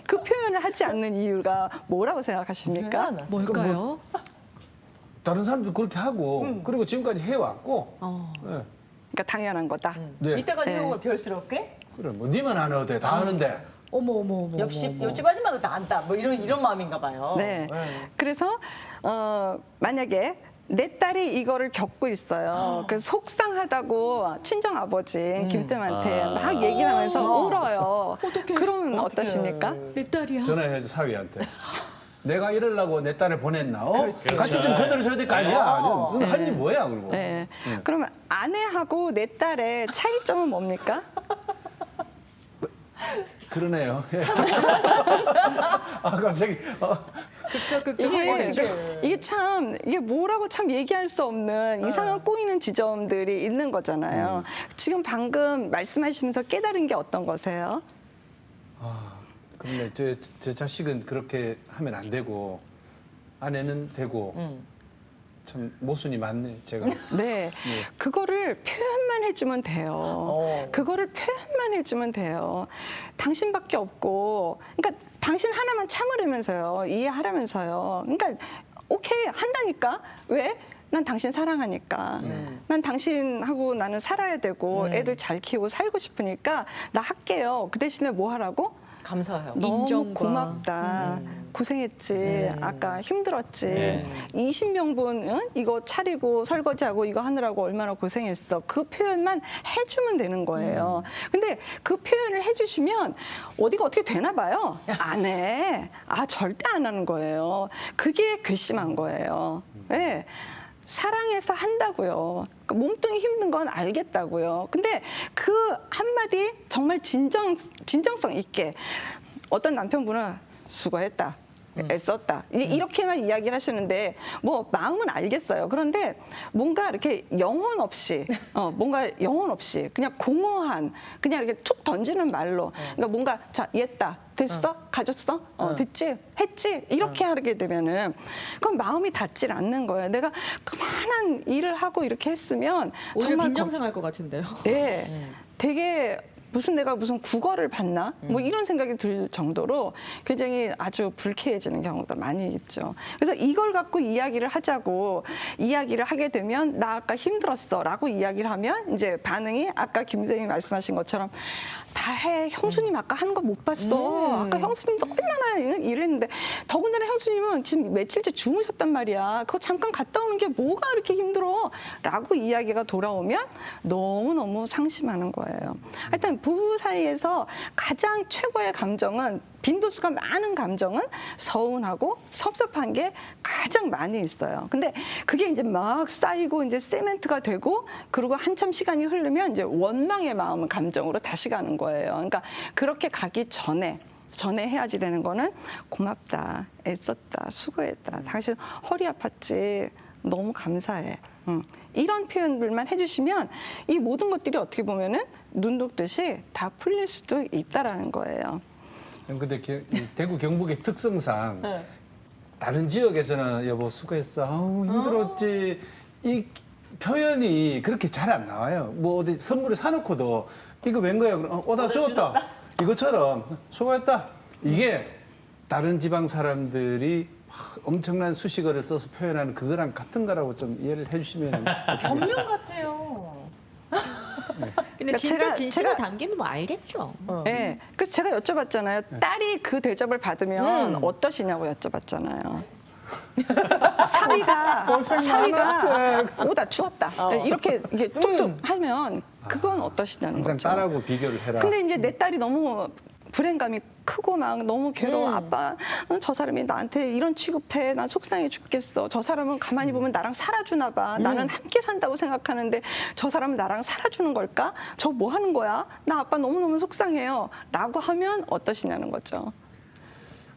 그 표현을 하지 않는 이유가 뭐라고 생각하십니까? 뭘까요? 다른 사람도 그렇게 하고 그리고 지금까지 해왔고 네. 그러니까 당연한 거다. 네. 이때까지 네. 해온 걸 별스럽게? 그래 뭐 니만 안 해도 돼. 다 하는데. 어머. 옆집 아줌마도 다 안다. 뭐 이런 마음인가 봐요. 네. 그래서 만약에 내 딸이 이거를 겪고 있어요. 그래서 속상하다고 친정 아버지 김쌤한테 막 얘기를 하면서 울어요. 그러면 어떠십니까? 내 딸이야. 전화해야지 사위한테. 내가 이러려고 내 딸을 보냈나? 그렇지. 같이 좀 거들어줘야 될 거 아니야? 너 한입 뭐야? 그러고. 네. 그러면 아내하고 내 딸의 차이점은 뭡니까? 그러네요. 아 갑자기. 이게 참 이게 뭐라고 참 얘기할 수 없는 이상한 꼬이는 지점들이 있는 거잖아요. 지금 방금 말씀하시면서 깨달은 게 어떤 거세요? 근데 제 자식은 그렇게 하면 안 되고 아내는 되고 참 모순이 많네 제가. 네, 그거를 표현만 해주면 돼요. 그거를 표현만 해주면 돼요. 당신밖에 없고, 그러니까 당신 하나만 참으려면서요, 이해하려면서요. 그러니까 오케이 한다니까. 왜? 난 당신 사랑하니까. 난 당신하고 나는 살아야 되고 애들 잘 키우고 살고 싶으니까 나 할게요. 그 대신에 뭐 하라고? 감사해요. 너무 인정과. 고맙다. 고생했지. 아까 힘들었지. 네. 20명분 응? 이거 차리고 설거지하고 이거 하느라고 얼마나 고생했어. 그 표현만 해주면 되는 거예요. 근데 그 표현을 해주시면 어디가 어떻게 되나 봐요. 안 해. 절대 안 하는 거예요. 그게 괘씸한 거예요. 네. 사랑해서 한다고요. 그러니까 몸뚱이 힘든 건 알겠다고요. 근데 그 한마디 정말 진정성 있게 어떤 남편분은 수고했다. 애썼다. 이렇게만 이야기를 하시는데 뭐 마음은 알겠어요. 그런데 뭔가 이렇게 영혼 없이 그냥 공허한 그냥 이렇게 툭 던지는 말로 그러니까 뭔가 자 얘다 됐어? 가졌어? 됐지? 했지? 이렇게 하게 되면은 그건 마음이 닿질 않는 거예요. 내가 그만한 일을 하고 이렇게 했으면 오히려 정말 빈정상할 것 같은데요. 네, 되게 내가 무슨 국어를 봤나? 뭐 이런 생각이 들 정도로 굉장히 아주 불쾌해지는 경우가 많이 있죠. 그래서 이걸 갖고 이야기를 하자고 이야기를 하게 되면 나 아까 힘들었어라고 이야기를 하면 이제 반응이 아까 김 선생님이 말씀하신 것처럼 다 해. 형수님 아까 하는 거 못 봤어. 아까 형수님도 얼마나 이랬는데 더군다나 형수님은 지금 며칠째 주무셨단 말이야. 그거 잠깐 갔다 오는 게 뭐가 이렇게 힘들어? 라고 이야기가 돌아오면 너무너무 상심하는 거예요. 하여튼 부부 사이에서 가장 최고의 감정은 빈도수가 많은 감정은 서운하고 섭섭한 게 가장 많이 있어요. 근데 그게 이제 막 쌓이고 이제 세멘트가 되고 그리고 한참 시간이 흐르면 이제 원망의 마음 감정으로 다시 가는 거예요. 그러니까 그렇게 가기 전에 해야지 되는 거는 고맙다, 애썼다, 수고했다. 당신 허리 아팠지. 너무 감사해. 이런 표현들만 해주시면 이 모든 것들이 어떻게 보면은 눈 녹듯이 다 풀릴 수도 있다라는 거예요. 근데 대구 경북의 특성상 다른 지역에서는 여보 수고했어. 아우 힘들었지. 이 표현이 그렇게 잘 안 나와요. 뭐 어디 선물을 사놓고도 이거 웬 거야? 오다 주었다. 이것처럼 수고했다. 이게 다른 지방 사람들이 엄청난 수식어를 써서 표현하는 그거랑 같은 거라고 좀 이해를 해주시면 변명 같아요. 근데 진짜 진심을 담기면 뭐 알겠죠. 네, 그래서 제가 여쭤봤잖아요. 딸이 그 대접을 받으면 어떠시냐고 여쭤봤잖아요. 사위가 오다 추웠다 이렇게 툭툭 하면 그건 어떠시냐는 항상 거죠. 딸하고 비교를 해라. 근데 이제 내 딸이 너무 불행감이 크고 막 너무 괴로워. 아빠, 저 사람이 나한테 이런 취급해. 난 속상해 죽겠어. 저 사람은 가만히 보면 나랑 살아주나 봐. 나는 함께 산다고 생각하는데 저 사람은 나랑 살아주는 걸까? 저 뭐 하는 거야? 나 아빠 너무너무 속상해요. 라고 하면 어떠시냐는 거죠.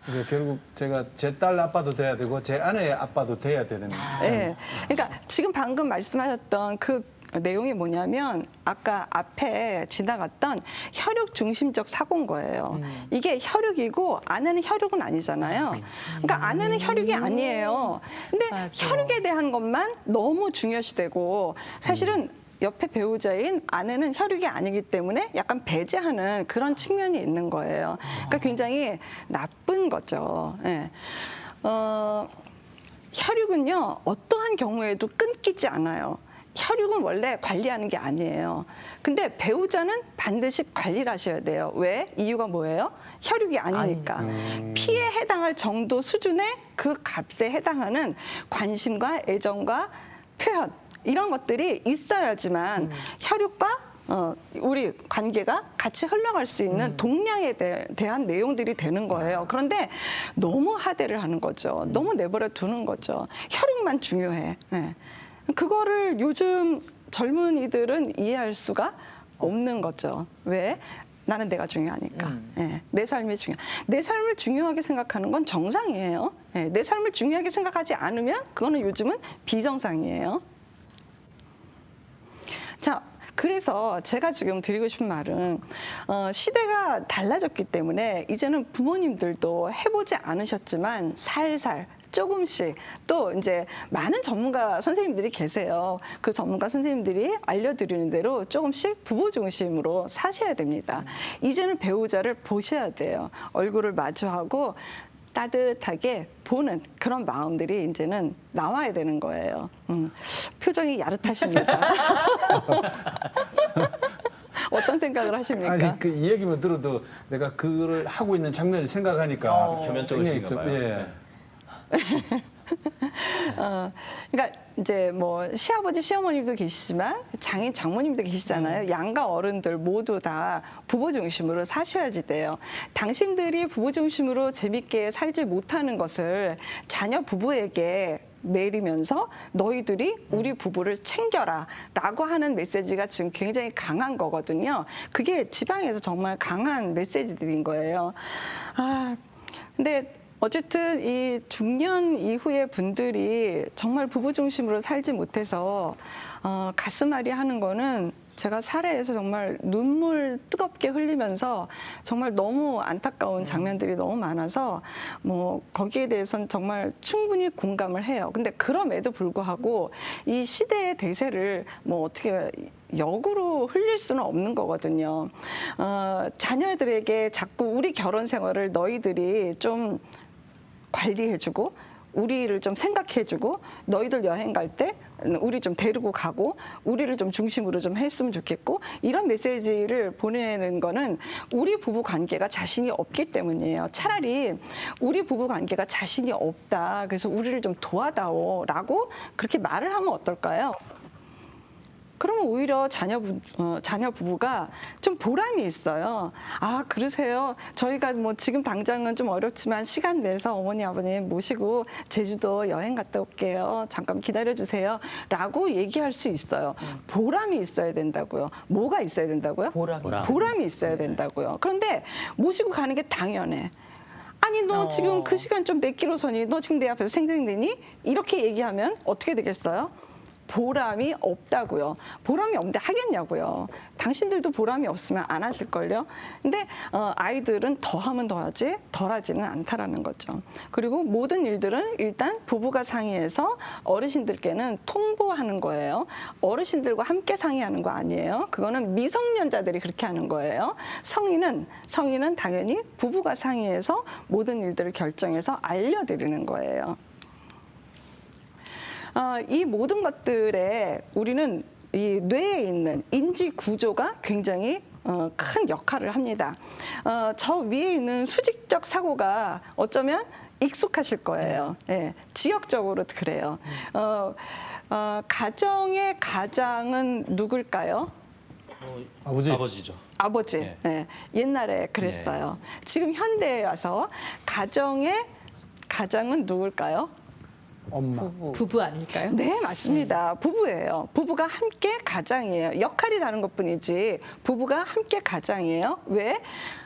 그러니까 결국 제가 제 딸 아빠도 돼야 되고 제 아내의 아빠도 돼야 되는 예. 그러니까 지금 방금 말씀하셨던 그 내용이 뭐냐면 아까 앞에 지나갔던 혈육 중심적 사고인 거예요. 이게 혈육이고 아내는 혈육은 아니잖아요. 그러니까 아내는 혈육이 아니에요. 근데 맞아. 혈육에 대한 것만 너무 중요시되고 사실은 옆에 배우자인 아내는 혈육이 아니기 때문에 약간 배제하는 그런 측면이 있는 거예요. 그러니까 굉장히 나쁜 거죠. 예. 혈육은요, 어떠한 경우에도 끊기지 않아요. 혈육은 원래 관리하는 게 아니에요. 근데 배우자는 반드시 관리를 하셔야 돼요. 왜? 이유가 뭐예요? 혈육이 아니니까. 피에 해당할 정도 수준의 그 값에 해당하는 관심과 애정과 표현, 이런 것들이 있어야지만 혈육과 우리 관계가 같이 흘러갈 수 있는 동량에 대한 내용들이 되는 거예요. 그런데 너무 하대를 하는 거죠. 너무 내버려 두는 거죠. 혈육만 중요해. 예. 그거를 요즘 젊은이들은 이해할 수가 없는 거죠. 왜? 나는 내가 중요하니까. 예, 내 삶이 내 삶을 중요하게 생각하는 건 정상이에요. 예, 내 삶을 중요하게 생각하지 않으면 그거는 요즘은 비정상이에요. 자, 그래서 제가 지금 드리고 싶은 말은 시대가 달라졌기 때문에 이제는 부모님들도 해보지 않으셨지만 살살 조금씩 또 이제 많은 전문가 선생님들이 계세요. 그 전문가 선생님들이 알려드리는 대로 조금씩 부부 중심으로 사셔야 됩니다. 이제는 배우자를 보셔야 돼요. 얼굴을 마주하고 따뜻하게 보는 그런 마음들이 이제는 나와야 되는 거예요. 표정이 야릇하십니다. 어떤 생각을 하십니까? 아니 그 이 얘기만 들어도 내가 그걸 하고 있는 장면을 생각하니까 겸연쩍으신가 굉장히 봐요. 예. 그러니까 이제 뭐 시아버지 시어머님도 계시지만 장인 장모님도 계시잖아요. 양가 어른들 모두 다 부부 중심으로 사셔야지 돼요. 당신들이 부부 중심으로 재밌게 살지 못하는 것을 자녀 부부에게 내리면서 너희들이 우리 부부를 챙겨라 라고 하는 메시지가 지금 굉장히 강한 거거든요. 그게 지방에서 정말 강한 메시지들인 거예요. 근데 어쨌든 이 중년 이후의 분들이 정말 부부 중심으로 살지 못해서 가슴앓이 하는 거는 제가 사례에서 정말 눈물 뜨겁게 흘리면서 정말 너무 안타까운 장면들이 너무 많아서 뭐 거기에 대해서는 정말 충분히 공감을 해요. 근데 그럼에도 불구하고 이 시대의 대세를 뭐 어떻게 역으로 흘릴 수는 없는 거거든요. 자녀들에게 자꾸 우리 결혼 생활을 너희들이 좀 관리해주고 우리를 좀 생각해주고 너희들 여행 갈 때 우리 좀 데리고 가고 우리를 좀 중심으로 좀 했으면 좋겠고 이런 메시지를 보내는 거는 우리 부부 관계가 자신이 없기 때문이에요. 차라리 우리 부부 관계가 자신이 없다. 그래서 우리를 좀 도와다오라고 그렇게 말을 하면 어떨까요? 그러면 오히려 자녀 부부가 좀 보람이 있어요. 아, 그러세요. 저희가 뭐 지금 당장은 좀 어렵지만 시간 내서 어머니 아버님 모시고 제주도 여행 갔다 올게요. 잠깐 기다려주세요. 라고 얘기할 수 있어요. 보람이 있어야 된다고요. 뭐가 있어야 된다고요? 보람이 있어야 된다고요. 그런데 모시고 가는 게 당연해. 아니 너 지금 그 시간 좀 내끼로서니 너 지금 내 앞에서 생생내니? 이렇게 얘기하면 어떻게 되겠어요? 보람이 없다고요. 보람이 없는데 하겠냐고요. 당신들도 보람이 없으면 안 하실걸요. 근데 아이들은 더하면 더하지 덜하지는 않다라는 거죠. 그리고 모든 일들은 일단 부부가 상의해서 어르신들께는 통보하는 거예요. 어르신들과 함께 상의하는 거 아니에요. 그거는 미성년자들이 그렇게 하는 거예요. 성인은 당연히 부부가 상의해서 모든 일들을 결정해서 알려드리는 거예요. 이 모든 것들에 우리는 이 뇌에 있는 인지 구조가 굉장히 큰 역할을 합니다. 저 위에 있는 수직적 사고가 어쩌면 익숙하실 거예요. 예, 지역적으로 그래요. 가정의 가장은 누굴까요? 아버지죠. 아버지. 네. 예, 옛날에 그랬어요. 지금 현대에 와서 가정의 가장은 누굴까요? 엄마. 부부 아닐까요? 네, 맞습니다. 부부예요. 부부가 함께 가장이에요. 역할이 다른 것뿐이지 부부가 함께 가장이에요. 왜?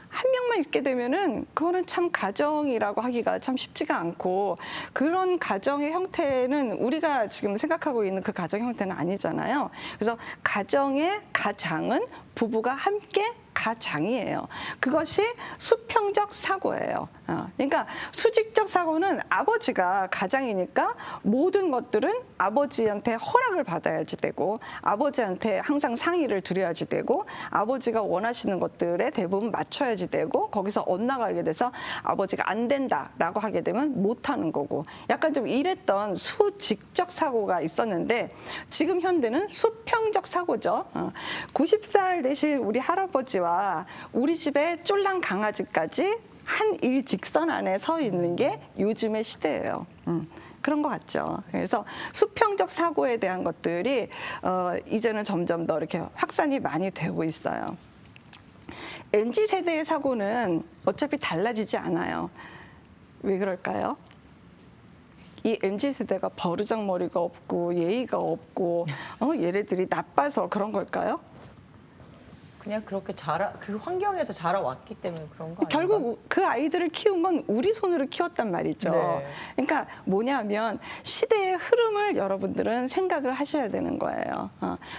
한 명만 있게 되면은 그거는 참 가정이라고 하기가 참 쉽지가 않고 그런 가정의 형태는 우리가 지금 생각하고 있는 그 가정 형태는 아니잖아요. 그래서 가정의 가장은 부부가 함께 가장이에요. 그것이 수평적 사고예요. 그러니까 수직적 사고는 아버지가 가장이니까 모든 것들은 아버지한테 허락을 받아야지 되고 아버지한테 항상 상의를 드려야지 되고 아버지가 원하시는 것들에 대부분 맞춰야지 되고 거기서 엇나가게 돼서 아버지가 안 된다라고 하게 되면 못하는 거고 약간 좀 이랬던 수직적 사고가 있었는데 지금 현대는 수평적 사고죠. 90살 되신 우리 할아버지와 우리 집의 쫄랑 강아지까지 한 일직선 안에 서 있는 게 요즘의 시대예요. 그런 것 같죠. 그래서 수평적 사고에 대한 것들이 이제는 점점 더 이렇게 확산이 많이 되고 있어요. MZ 세대의 사고는 어차피 달라지지 않아요. 왜 그럴까요? 이 MZ 세대가 버르장머리가 없고 예의가 없고 얘네들이 나빠서 그런 걸까요? 그냥 그렇게 그 환경에서 자라왔기 때문에 그런 거 아닌가? 결국 그 아이들을 키운 건 우리 손으로 키웠단 말이죠. 네. 그러니까 뭐냐면 시대의 흐름을 여러분들은 생각을 하셔야 되는 거예요.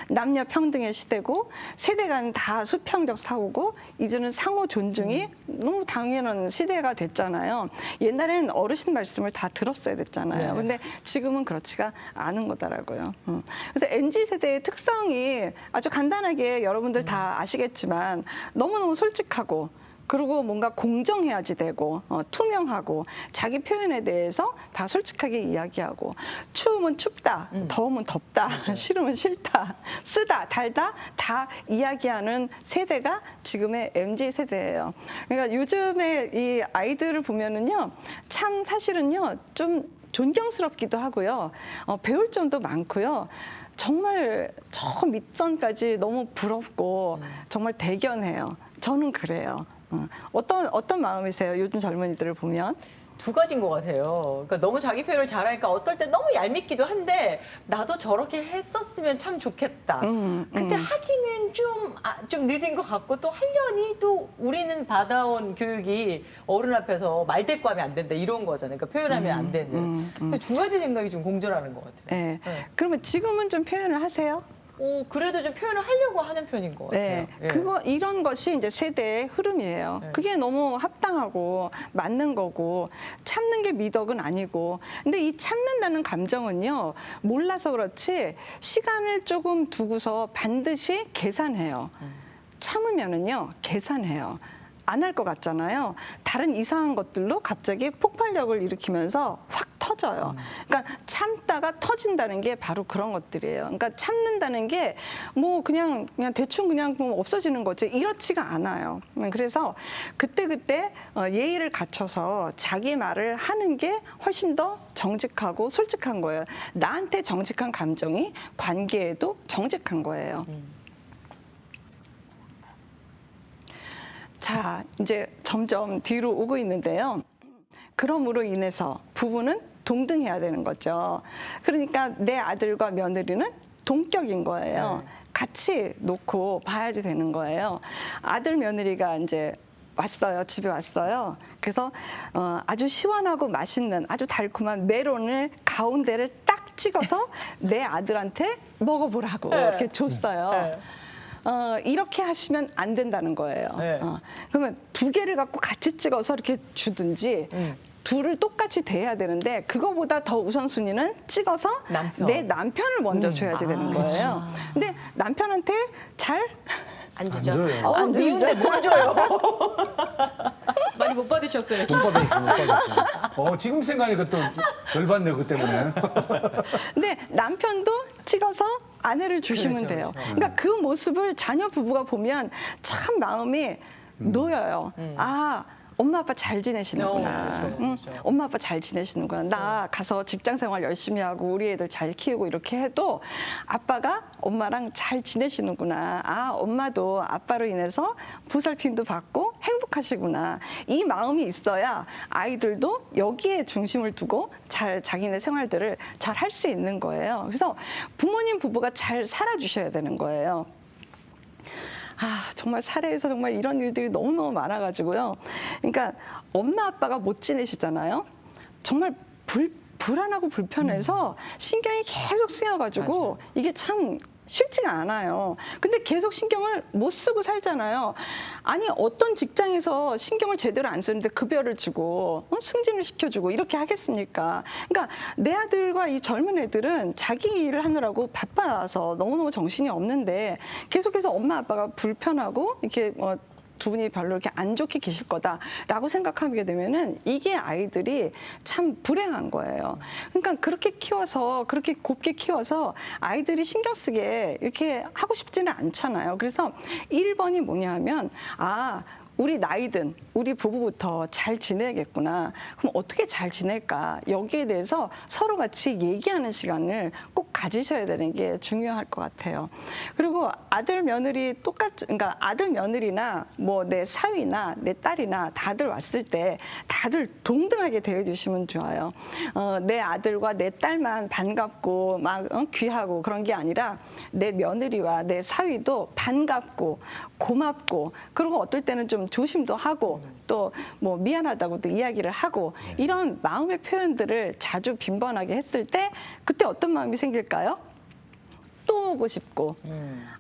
남녀 평등의 시대고 세대 간 다 수평적 사고고 이제는 상호 존중이 너무 당연한 시대가 됐잖아요. 옛날에는 어르신 말씀을 다 들었어야 됐잖아요. 네. 근데 지금은 그렇지가 않은 거더라고요. 그래서 MZ 세대의 특성이 아주 간단하게 여러분들 다 아시겠지만 너무너무 솔직하고 그리고 뭔가 공정해야지 되고 투명하고 자기 표현에 대해서 다 솔직하게 이야기하고 추우면 춥다, 더우면 덥다, 싫으면 싫다, 쓰다, 달다 다 이야기하는 세대가 지금의 MZ 세대예요. 그러니까 요즘에 이 아이들을 보면은요, 참 사실은요 좀 존경스럽기도 하고요, 배울 점도 많고요. 정말 저 밑선까지 너무 부럽고 정말 대견해요. 저는 그래요. 어떤 마음이세요? 요즘 젊은이들을 보면? 두 가지인 것 같아요. 그러니까 너무 자기 표현을 잘하니까 어떨 때 너무 얄밉기도 한데 나도 저렇게 했었으면 참 좋겠다. 근데 하기는 좀 늦은 것 같고 또 하려니 또 우리는 받아온 교육이 어른 앞에서 말대꾸하면 안 된다 이런 거잖아요. 그러니까 표현하면 안 되는. 두 가지 생각이 좀 공존하는 것 같아요. 네. 네. 그러면 지금은 좀 표현을 하세요? 그래도 좀 표현을 하려고 하는 편인 것 같아요. 네, 예. 이런 것이 이제 세대의 흐름이에요. 네. 그게 너무 합당하고 맞는 거고 참는 게 미덕은 아니고. 근데 이 참는다는 감정은요, 몰라서 그렇지 시간을 조금 두고서 반드시 계산해요. 참으면은요, 계산해요. 안 할 것 같잖아요. 다른 이상한 것들로 갑자기 폭발력을 일으키면서 확 터져요. 그러니까 참다가 터진다는 게 바로 그런 것들이에요. 그러니까 참는다는 게 뭐 그냥 대충 그냥 뭐 없어지는 거지 이렇지가 않아요. 그래서 그때그때 예의를 갖춰서 자기 말을 하는 게 훨씬 더 정직하고 솔직한 거예요. 나한테 정직한 감정이 관계에도 정직한 거예요. 자, 이제 점점 뒤로 오고 있는데요. 그럼으로 인해서 부부는 동등해야 되는 거죠. 그러니까 내 아들과 며느리는 동격인 거예요. 네. 같이 놓고 봐야지 되는 거예요. 아들 며느리가 이제 왔어요. 집에 왔어요. 그래서 아주 시원하고 맛있는 아주 달콤한 메론을 가운데를 딱 찍어서 내 아들한테 먹어보라고 네. 이렇게 줬어요. 네. 이렇게 하시면 안 된다는 거예요. 네. 그러면 두 개를 갖고 같이 찍어서 이렇게 주든지 둘을 똑같이 대해야 되는데 그거보다 더 우선순위는 찍어서 남편. 내 남편을 먼저 줘야지 되는 거예요. 근데 남편한테 잘 안 주죠. 안 줘요. 안 주죠. 미운데 뭘 줘요? 많이 못 받으셨어요. 못 받았어, 못 받았어. 지금 생각하니까 또 열받네, 그 때문에. 근데 남편도 찍어서 아내를 주시면 그렇죠, 돼요. 그렇죠. 그러니까 그 모습을 자녀 부부가 보면 참 마음이 놓여요. 아, 엄마 아빠 잘 지내시는구나. 그렇죠, 그렇죠. 엄마 아빠 잘 지내시는구나. 나 가서 직장 생활 열심히 하고 우리 애들 잘 키우고 이렇게 해도 아빠가 엄마랑 잘 지내시는구나. 아, 엄마도 아빠로 인해서 보살핌도 받고 행복하시구나. 이 마음이 있어야 아이들도 여기에 중심을 두고 잘 자기네 생활들을 잘 할 수 있는 거예요. 그래서 부모님 부부가 잘 살아주셔야 되는 거예요. 정말 사례에서 정말 이런 일들이 너무너무 많아가지고요. 그러니까 엄마 아빠가 못 지내시잖아요. 정말 불안하고 불편해서 신경이 계속 쓰여가지고 이게 참 쉽지가 않아요. 근데 계속 신경을 못 쓰고 살잖아요. 아니 어떤 직장에서 신경을 제대로 안 쓰는데 급여를 주고 승진을 시켜주고 이렇게 하겠습니까? 그러니까 내 아들과 이 젊은 애들은 자기 일을 하느라고 바빠서 너무너무 정신이 없는데 계속해서 엄마 아빠가 불편하고 이렇게 두 분이 별로 이렇게 안 좋게 계실 거다라고 생각하게 되면은 이게 아이들이 참 불행한 거예요. 그러니까 그렇게 키워서 그렇게 곱게 키워서 아이들이 신경 쓰게 이렇게 하고 싶지는 않잖아요. 그래서 1번이 뭐냐 하면 우리 나이든 우리 부부부터 잘 지내야겠구나. 그럼 어떻게 잘 지낼까? 여기에 대해서 서로 같이 얘기하는 시간을 꼭 가지셔야 되는 게 중요할 것 같아요. 그리고 아들 며느리 그러니까 아들 며느리나 뭐 내 사위나 내 딸이나 다들 왔을 때 다들 동등하게 대해주시면 좋아요. 내 아들과 내 딸만 반갑고 막 귀하고 그런 게 아니라 내 며느리와 내 사위도 반갑고 고맙고 그리고 어떨 때는 좀 조심도 하고 또 뭐 미안하다고도 이야기를 하고 이런 마음의 표현들을 자주 빈번하게 했을 때 그때 어떤 마음이 생길까요? 또 오고 싶고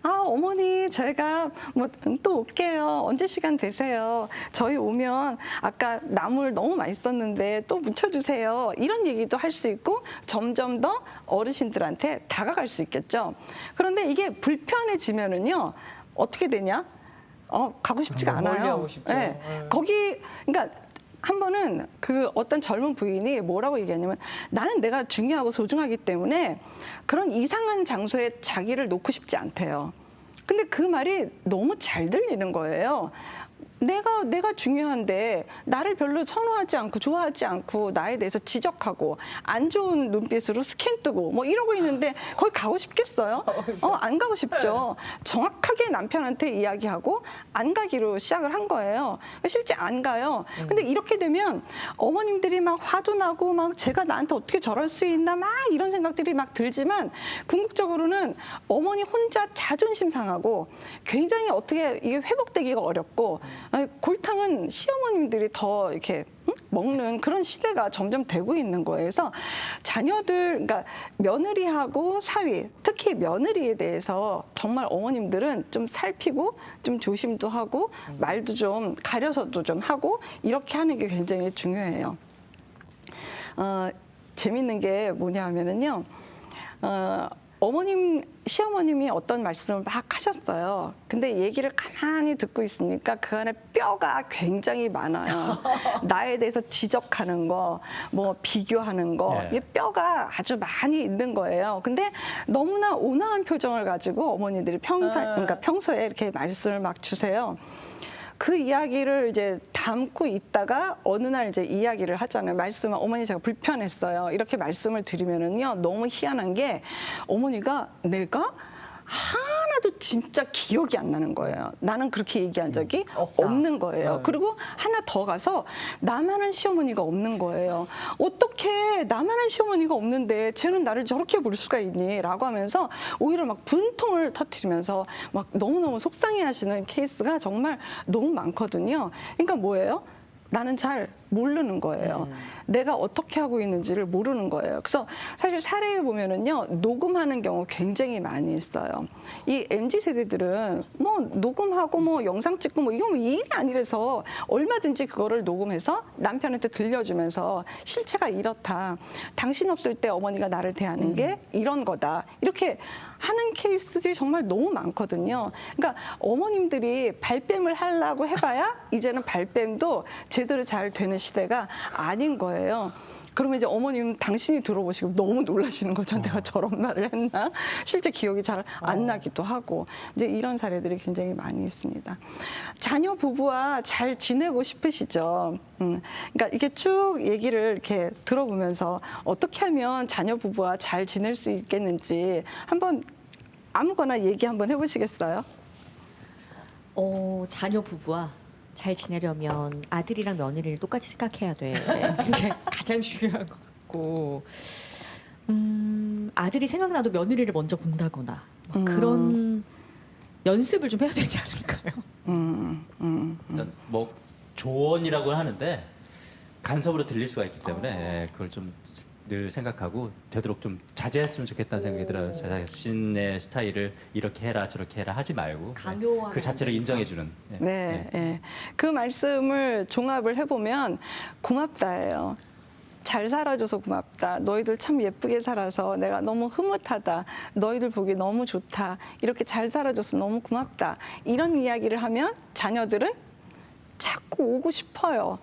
어머니 저희가 뭐 또 올게요. 언제 시간 되세요? 저희 오면 아까 나물 너무 맛있었는데 또 무쳐주세요. 이런 얘기도 할 수 있고 점점 더 어르신들한테 다가갈 수 있겠죠. 그런데 이게 불편해지면은요 어떻게 되냐? 가고 싶지가 않아요. 멀리하고 싶죠. 네. 거기 그러니까 한 번은 그 어떤 젊은 부인이 뭐라고 얘기하냐면 나는 내가 중요하고 소중하기 때문에 그런 이상한 장소에 자기를 놓고 싶지 않대요. 근데 그 말이 너무 잘 들리는 거예요. 내가 중요한데 나를 별로 선호하지 않고 좋아하지 않고 나에 대해서 지적하고 안 좋은 눈빛으로 스캔 뜨고 뭐 이러고 있는데 거기 가고 싶겠어요? 안 가고 싶죠. 정확하게 남편한테 이야기하고 안 가기로 시작을 한 거예요. 실제 안 가요. 근데 이렇게 되면 어머님들이 막 화도 나고 막 제가 나한테 어떻게 저럴 수 있나 막 이런 생각들이 막 들지만 궁극적으로는 어머니 혼자 자존심 상하고 굉장히 어떻게 이게 회복되기가 어렵고 골탕은 시어머님들이 더 이렇게 먹는 그런 시대가 점점 되고 있는 거예요. 그래서 자녀들, 그러니까 며느리하고 사위, 특히 며느리에 대해서 정말 어머님들은 좀 살피고 좀 조심도 하고 말도 좀 가려서도 좀 하고 이렇게 하는 게 굉장히 중요해요. 재밌는 게 뭐냐 하면은요. 시어머님이 어떤 말씀을 막 하셨어요. 근데 얘기를 가만히 듣고 있으니까 그 안에 뼈가 굉장히 많아요. 나에 대해서 지적하는 거, 뭐 비교하는 거, 이게 뼈가 아주 많이 있는 거예요. 근데 너무나 온화한 표정을 가지고 어머니들이 그러니까 평소에 이렇게 말씀을 막 주세요. 그 이야기를 이제 담고 있다가 어느 날 이제 이야기를 하잖아요. 말씀을 어머니 제가 불편했어요. 이렇게 말씀을 드리면은요 너무 희한한 게 어머니가 내가 하나도 진짜 기억이 안 나는 거예요. 나는 그렇게 얘기한 적이 없는 거예요. 그리고 하나 더 가서 나만한 시어머니가 없는 거예요. 어떻게 나만한 시어머니가 없는데 쟤는 나를 저렇게 볼 수가 있니? 라고 하면서 오히려 막 분통을 터뜨리면서 막 너무너무 속상해하시는 케이스가 정말 너무 많거든요. 그러니까 뭐예요? 나는 잘 모르는 거예요. 내가 어떻게 하고 있는지를 모르는 거예요. 그래서 사실 사례에 보면은요, 녹음하는 경우 굉장히 많이 있어요. 이 MZ 세대들은 뭐 녹음하고 뭐 영상 찍고 뭐 이거 뭐 일이 아니라서 얼마든지 그거를 녹음해서 남편한테 들려주면서 실체가 이렇다. 당신 없을 때 어머니가 나를 대하는 게 이런 거다. 이렇게 하는 케이스들이 정말 너무 많거든요. 그러니까 어머님들이 발뺌을 하려고 해봐야 이제는 발뺌도 제대로 잘 되는 시대가 아닌 거예요. 그러면 이제 어머님 당신이 들어보시고 너무 놀라시는 거죠. 내가 저런 말을 했나? 실제 기억이 잘 안 나기도 하고 이제 이런 사례들이 굉장히 많이 있습니다. 자녀 부부와 잘 지내고 싶으시죠? 그러니까 이게 쭉 얘기를 이렇게 들어보면서 어떻게 하면 자녀 부부와 잘 지낼 수 있겠는지 한번 아무거나 얘기 한번 해보시겠어요? 자녀 부부와 잘 지내려면 아들이랑 며느리를 똑같이 생각해야 돼. 그게 가장 중요한 것 같고, 아들이 생각나도 며느리를 먼저 본다거나 막 그런 연습을 좀 해야 되지 않을까요? 일단 뭐 조언이라고 하는데 간섭으로 들릴 수가 있기 때문에 그걸 좀 늘 생각하고 되도록 좀 자제했으면 좋겠다는 생각이 들어요. 자신의 스타일을 이렇게 해라 저렇게 해라 하지 말고 강요하는 그 자체를 인정해주는. 네, 예. 그 말씀을 종합을 해보면 고맙다예요. 잘 살아줘서 고맙다. 너희들 참 예쁘게 살아서 내가 너무 흐뭇하다. 너희들 보기 너무 좋다. 이렇게 잘 살아줘서 너무 고맙다. 이런 이야기를 하면 자녀들은 자꾸 오고 싶어요.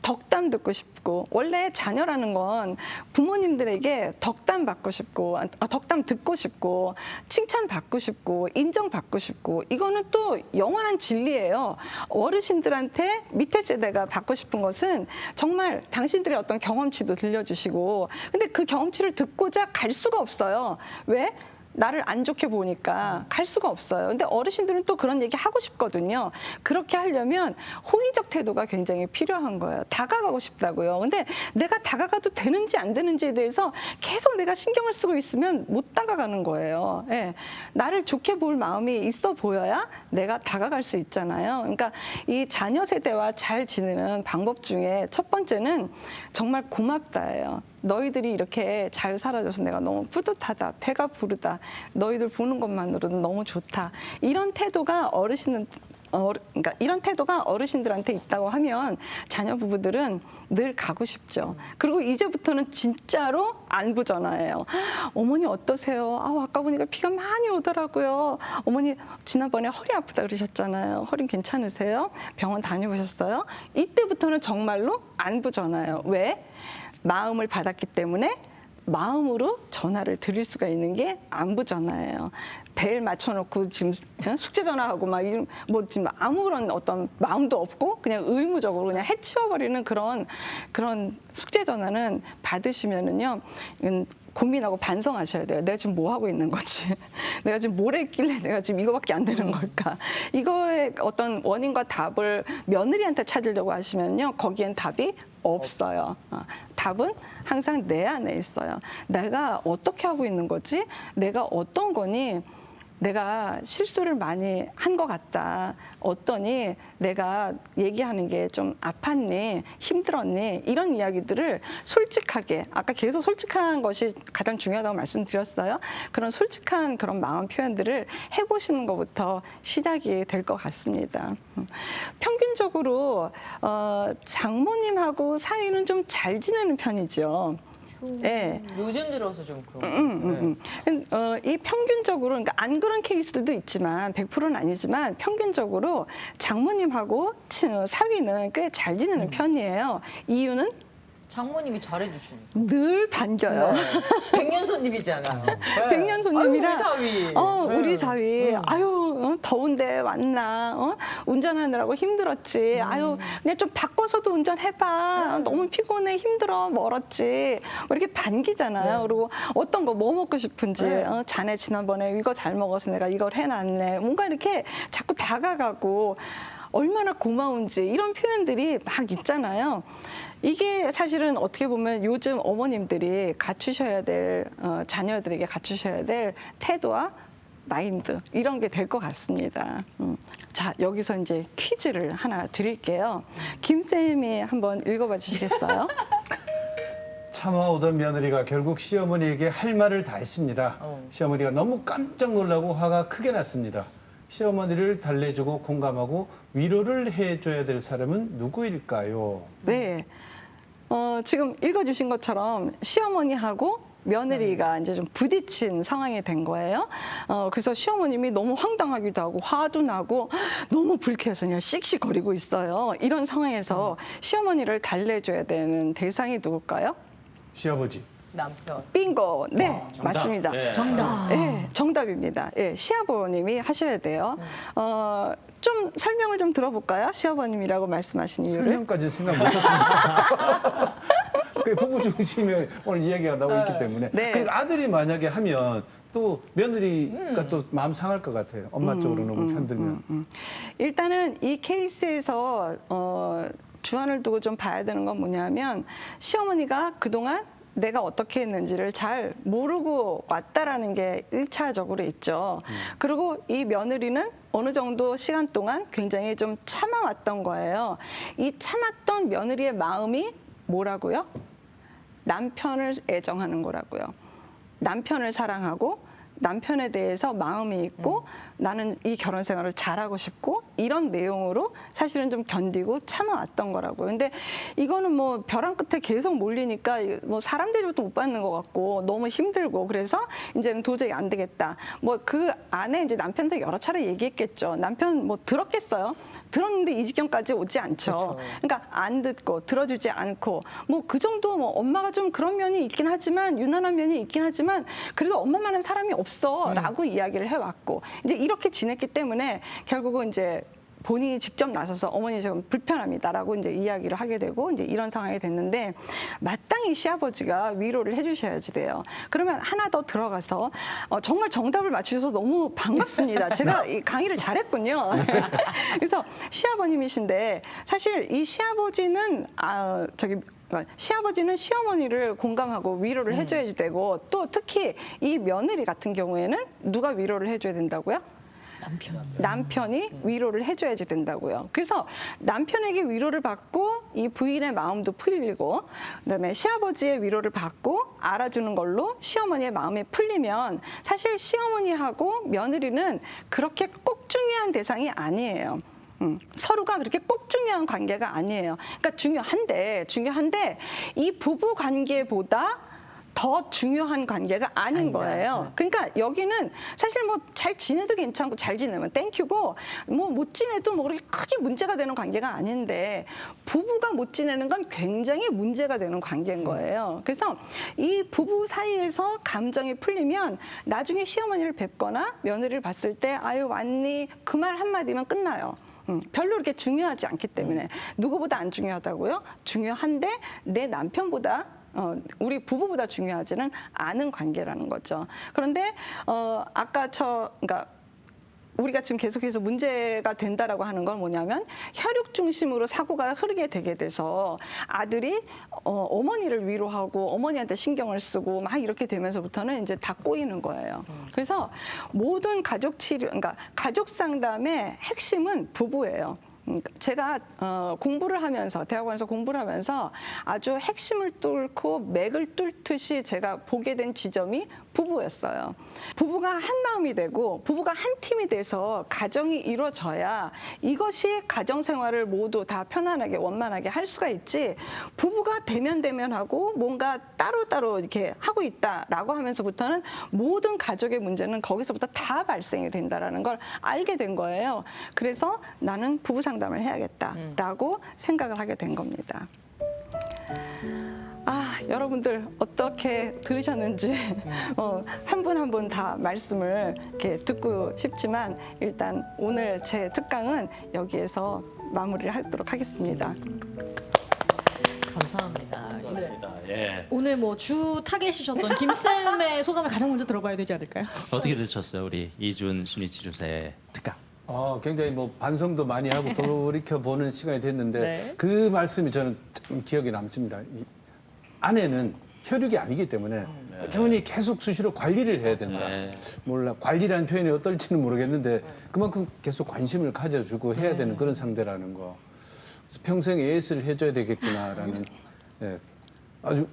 덕담 듣고 싶고, 원래 자녀라는 건 부모님들에게 덕담 받고 싶고, 덕담 듣고 싶고, 칭찬 받고 싶고, 인정 받고 싶고, 이거는 또 영원한 진리예요. 어르신들한테 밑에 세대가 받고 싶은 것은 정말 당신들의 어떤 경험치도 들려주시고, 근데 그 경험치를 듣고자 갈 수가 없어요. 왜? 나를 안 좋게 보니까 갈 수가 없어요. 근데 어르신들은 또 그런 얘기 하고 싶거든요. 그렇게 하려면 호의적 태도가 굉장히 필요한 거예요. 다가가고 싶다고요. 근데 내가 다가가도 되는지 안 되는지에 대해서 계속 내가 신경을 쓰고 있으면 못 다가가는 거예요. 예. 나를 좋게 볼 마음이 있어 보여야 내가 다가갈 수 있잖아요. 그러니까 이 자녀 세대와 잘 지내는 방법 중에 첫 번째는 정말 고맙다예요. 너희들이 이렇게 잘 살아줘서 내가 너무 뿌듯하다. 배가 부르다. 너희들 보는 것만으로도 너무 좋다. 이런 태도가 그러니까 이런 태도가 어르신들한테 있다고 하면 자녀 부부들은 늘 가고 싶죠. 그리고 이제부터는 진짜로 안부 전화예요. 어머니 어떠세요? 아까 보니까 피가 많이 오더라고요. 어머니 지난번에 허리 아프다 그러셨잖아요. 허리 괜찮으세요? 병원 다녀오셨어요? 이때부터는 정말로 안부 전화예요. 왜? 마음을 받았기 때문에 마음으로 전화를 드릴 수가 있는 게 안부 전화예요. 벨 맞춰놓고 지금 숙제 전화하고 막 뭐 지금 아무런 어떤 마음도 없고 그냥 의무적으로 그냥 해치워버리는 그런 숙제 전화는 받으시면은요. 고민하고 반성하셔야 돼요. 내가 지금 뭐 하고 있는 거지? 내가 지금 뭘 했길래 내가 지금 이거밖에 안 되는 걸까? 이거의 어떤 원인과 답을 며느리한테 찾으려고 하시면요. 거기엔 답이 없어요. 답은 항상 내 안에 있어요. 내가 어떻게 하고 있는 거지? 내가 어떤 거니? 내가 실수를 많이 한 것 같다. 어떠니? 내가 얘기하는 게 좀 아팠니? 힘들었니? 이런 이야기들을 솔직하게, 아까 계속 솔직한 것이 가장 중요하다고 말씀드렸어요. 그런 솔직한 그런 마음 표현들을 해보시는 것부터 시작이 될 것 같습니다. 평균적으로 장모님하고 사이는 좀 잘 지내는 편이죠. 네. 요즘 들어서 좀 그런. 이 평균적으로, 그러니까 안 그런 케이스들도 있지만 100%는 아니지만 평균적으로 장모님하고 사위는 꽤 잘 지내는 편이에요. 이유는 장모님이 잘해주시니까. 늘 반겨요. 백년 손님이잖아요. 백년 손님이라. 우리 사위. 우리 사위. 아유, 더운데 왔나? 운전하느라고 힘들었지. 아유, 그냥 좀 바꿔서도 운전해봐. 너무 피곤해, 힘들어, 멀었지. 뭐 이렇게 반기잖아요. 그리고 어떤 거 뭐 먹고 싶은지. 자네 지난번에 이거 잘 먹어서 내가 이걸 해놨네. 뭔가 이렇게 자꾸 다가가고 얼마나 고마운지 이런 표현들이 막 있잖아요. 이게 사실은 어떻게 보면 요즘 어머님들이 갖추셔야 될, 자녀들에게 갖추셔야 될 태도와 마인드 이런 게 될 것 같습니다. 자, 여기서 이제 퀴즈를 하나 드릴게요. 김쌤이 한번 읽어봐 주시겠어요? 참아오던 며느리가 결국 시어머니에게 할 말을 다 했습니다. 시어머니가 너무 깜짝 놀라고 화가 크게 났습니다. 시어머니를 달래주고 공감하고 위로를 해줘야 될 사람은 누구일까요? 네. 지금 읽어주신 것처럼 시어머니하고 며느리가 이제 좀 부딪힌 상황이 된 거예요. 그래서 시어머님이 너무 황당하기도 하고 화도 나고 너무 불쾌해서 그냥 씩씩거리고 있어요. 이런 상황에서 시어머니를 달래줘야 되는 대상이 누굴까요? 시아버지. 남편. 빙고. 네, 정답. 맞습니다. 네. 정답. 네, 정답입니다. 예, 시아버님이 하셔야 돼요. 좀 설명을 좀 들어볼까요? 시아버님이라고 말씀하신 이유를. 설명까지는 생각 못했습니다. 그 부부 중심에 오늘 이야기가 나오고 있기 때문에. 네. 그러니까 아들이 만약에 하면 또 며느리가 또 마음 상할 것 같아요. 엄마 쪽으로 너무 편들면. 일단은 이 케이스에서 주안을 두고 좀 봐야 되는 건 뭐냐면 시어머니가 그동안 내가 어떻게 했는지를 잘 모르고 왔다라는 게 1차적으로 있죠. 그리고 이 며느리는 어느 정도 시간 동안 굉장히 좀 참아왔던 거예요. 이 참았던 며느리의 마음이 뭐라고요? 남편을 애정하는 거라고요. 남편을 사랑하고 남편에 대해서 마음이 있고 나는 이 결혼 생활을 잘하고 싶고 이런 내용으로 사실은 좀 견디고 참아왔던 거라고요. 근데 이거는 뭐 벼랑 끝에 계속 몰리니까 뭐 사람 대접도 못 받는 것 같고 너무 힘들고 그래서 이제는 도저히 안 되겠다. 뭐 그 안에 이제 남편한테 여러 차례 얘기했겠죠. 남편 뭐 들었겠어요? 들었는데 이 지경까지 오지 않죠. 그렇죠. 그러니까 안 듣고 들어주지 않고 뭐 그 정도 뭐 엄마가 좀 그런 면이 있긴 하지만 유난한 면이 있긴 하지만 그래도 엄마만한 사람이 없어라고 이야기를 해왔고 이제 이렇게 지냈기 때문에 결국은 이제 본인이 직접 나서서 어머니 좀 불편합니다라고 이제 이야기를 하게 되고 이제 이런 상황이 됐는데 마땅히 시아버지가 위로를 해주셔야지 돼요. 그러면 하나 더 들어가서 정말 정답을 맞추셔서 너무 반갑습니다. 제가 이 강의를 잘했군요. 그래서 시아버님이신데 사실 이 시아버지는 시아버지는 시어머니를 공감하고 위로를 해줘야지 되고 또 특히 이 며느리 같은 경우에는 누가 위로를 해줘야 된다고요? 남편이 위로를 해줘야지 된다고요. 그래서 남편에게 위로를 받고 이 부인의 마음도 풀리고 그다음에 시아버지의 위로를 받고 알아주는 걸로 시어머니의 마음이 풀리면 사실 시어머니하고 며느리는 그렇게 꼭 중요한 대상이 아니에요. 서로가 그렇게 꼭 중요한 관계가 아니에요. 그러니까 중요한데 이 부부 관계보다 더 중요한 관계가 아닌 거예요. 그러니까 여기는 사실 뭐 잘 지내도 괜찮고 잘 지내면 땡큐고 뭐 못 지내도 뭐 그렇게 크게 문제가 되는 관계가 아닌데 부부가 못 지내는 건 굉장히 문제가 되는 관계인 거예요. 그래서 이 부부 사이에서 감정이 풀리면 나중에 시어머니를 뵙거나 며느리를 봤을 때 아유 왔니? 그 말 한마디면 끝나요. 별로 그렇게 중요하지 않기 때문에 누구보다 안 중요하다고요? 중요한데 내 남편보다 우리 부부보다 중요하지는 않은 관계라는 거죠. 그런데 아까 그러니까 우리가 지금 계속해서 문제가 된다라고 하는 건 뭐냐면 혈육 중심으로 사고가 흐르게 되게 돼서 아들이 어머니를 위로하고 어머니한테 신경을 쓰고 막 이렇게 되면서부터는 이제 다 꼬이는 거예요. 그래서 모든 가족 치료, 그러니까 가족 상담의 핵심은 부부예요. 제가 공부를 하면서 대학원에서 공부를 하면서 아주 핵심을 뚫고 맥을 뚫듯이 제가 보게 된 지점이 부부였어요. 부부가 한 마음이 되고 부부가 한 팀이 돼서 가정이 이루어져야 이것이 가정 생활을 모두 다 편안하게 원만하게 할 수가 있지 부부가 대면하고 뭔가 따로따로 이렇게 하고 있다라고 하면서부터는 모든 가족의 문제는 거기서부터 다 발생이 된다라는 걸 알게 된 거예요. 그래서 나는 부부 상담을 해야겠다라고 생각을 하게 된 겁니다. 여러분들 어떻게 들으셨는지 한 분 한 분 다 말씀을 이렇게 듣고 싶지만 일단 오늘 제 특강은 여기에서 마무리를 하도록 하겠습니다. 감사합니다. 맞습니다. 예. 오늘 뭐 주 타겟이셨던 김쌤의 소감을 가장 먼저 들어봐야 되지 않을까요? 어떻게 들으셨어요, 우리 이준 심리치료사의 특강? 굉장히 뭐 반성도 많이 하고 돌이켜 보는 시간이 됐는데 네. 그 말씀이 저는 좀 기억에 남습니다. 아내는 혈육이 아니기 때문에 꾸준히 계속 수시로 관리를 해야 된다. 네. 몰라 관리라는 표현이 어떨지는 모르겠는데 그만큼 계속 관심을 가져주고 해야 되는 그런 상대라는 거. 그래서 평생 AS를 해줘야 되겠구나라는 아주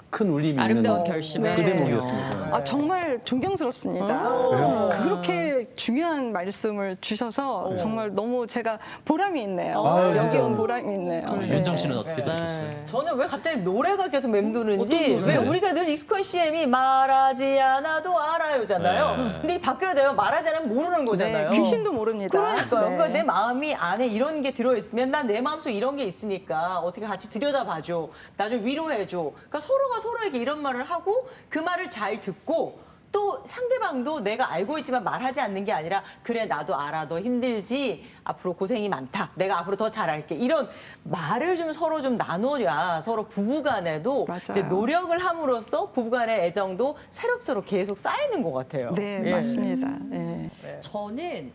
큰 울림이 아름다운 있는 결심을 그 하시네요. 대목이었습니다. 정말 존경스럽습니다. 그렇게 중요한 말씀을 주셔서 정말 너무 제가 보람이 있네요. 아유, 여기 진짜. 온 보람이 있네요. 윤정 씨는 어떻게 들으셨어요? 저는 왜 갑자기 노래가 계속 맴도는지 어떤 노래? 왜 우리가 늘 익숙한 CM이 말하지 않아도 알아요잖아요. 네. 근데 이게 바뀌어야 돼요. 말하지 않으면 모르는 거잖아요. 네, 귀신도 모릅니다. 그러니까요. 네. 그러니까 내 마음이 안에 이런 게 들어있으면 난 내 마음속에 이런 게 있으니까 어떻게 같이 들여다봐줘. 나 좀 위로해줘. 그러니까 서로가 서로에게 이런 말을 하고 그 말을 잘 듣고 또 상대방도 내가 알고 있지만 말하지 않는 게 아니라 그래 나도 알아 너 힘들지 앞으로 고생이 많다 내가 앞으로 더 잘할게 이런 말을 좀 서로 좀 나눠야 서로 부부간에도 맞아요. 이제 노력을 함으로써 부부간의 애정도 새록새록 계속 쌓이는 것 같아요. 네, 예. 맞습니다. 네. 저는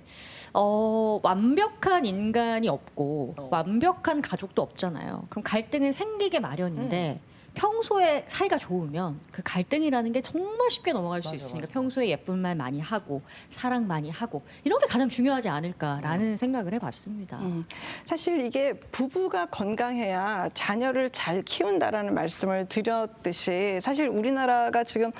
완벽한 인간이 없고 완벽한 가족도 없잖아요. 그럼 갈등은 생기게 마련인데 평소에 사이가 좋으면 그 갈등이라는 게 정말 쉽게 넘어갈 수 있으니까 평소에 예쁜 말 많이 하고 사랑 많이 하고 이런 게 가장 중요하지 않을까라는 생각을 해봤습니다. 사실 이게 부부가 건강해야 자녀를 잘 키운다라는 말씀을 드렸듯이 사실 우리나라가 지금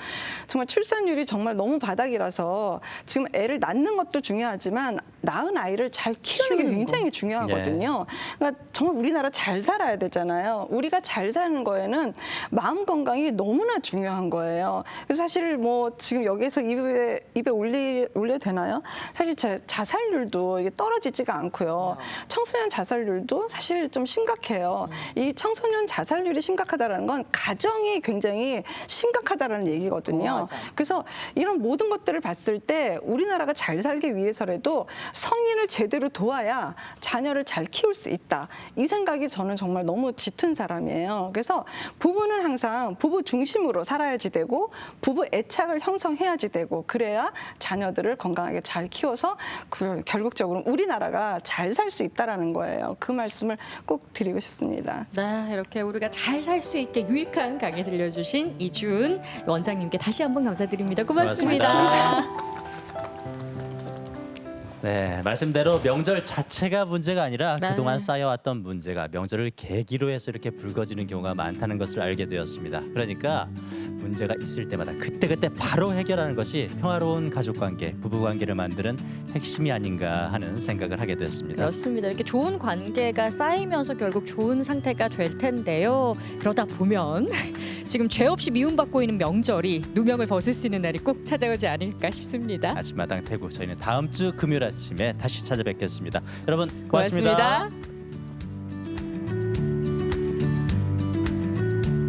정말 출산율이 정말 너무 바닥이라서 지금 애를 낳는 것도 중요하지만 낳은 아이를 잘 키우는 게 굉장히 중요하거든요. 그러니까 정말 우리나라 잘 살아야 되잖아요. 우리가 잘 사는 거에는 마음 건강이 너무나 중요한 거예요. 그래서 사실 뭐 지금 여기에서 입에 올려도 되나요? 사실 자살률도 이게 떨어지지가 않고요. 청소년 자살률도 사실 좀 심각해요. 이 청소년 자살률이 심각하다는 건 가정이 굉장히 심각하다는 얘기거든요. 그래서 이런 모든 것들을 봤을 때 우리나라가 잘 살기 위해서라도 성인을 제대로 도와야 자녀를 잘 키울 수 있다. 이 생각이 저는 정말 너무 짙은 사람이에요. 그래서 부부는 항상 부부 중심으로 살아야지 되고 부부 애착을 형성해야지 되고 그래야 자녀들을 건강하게 잘 키워서 결국적으로 우리나라가 잘 살 수 있다라는 거예요. 그 말씀을 꼭 드리고 싶습니다. 네, 이렇게 우리가 잘 살 수 있게 유익한 강의 들려주신 이준 원장님께 다시 한번 감사드립니다. 고맙습니다. 네, 말씀대로 명절 자체가 문제가 아니라 네. 그동안 쌓여왔던 문제가 명절을 계기로 해서 이렇게 불거지는 경우가 많다는 것을 알게 되었습니다. 그러니까 문제가 있을 때마다 그때그때 바로 해결하는 것이 평화로운 가족관계, 부부관계를 만드는 핵심이 아닌가 하는 생각을 하게 됐습니다. 그렇습니다. 이렇게 좋은 관계가 쌓이면서 결국 좋은 상태가 될 텐데요. 그러다 보면 지금 죄 없이 미움받고 있는 명절이 누명을 벗을 수 있는 날이 꼭 찾아오지 않을까 싶습니다. 아침마당 태국 저희는 다음 주 금요일 아침에 다시 찾아뵙겠습니다. 여러분 고맙습니다. 고맙습니다.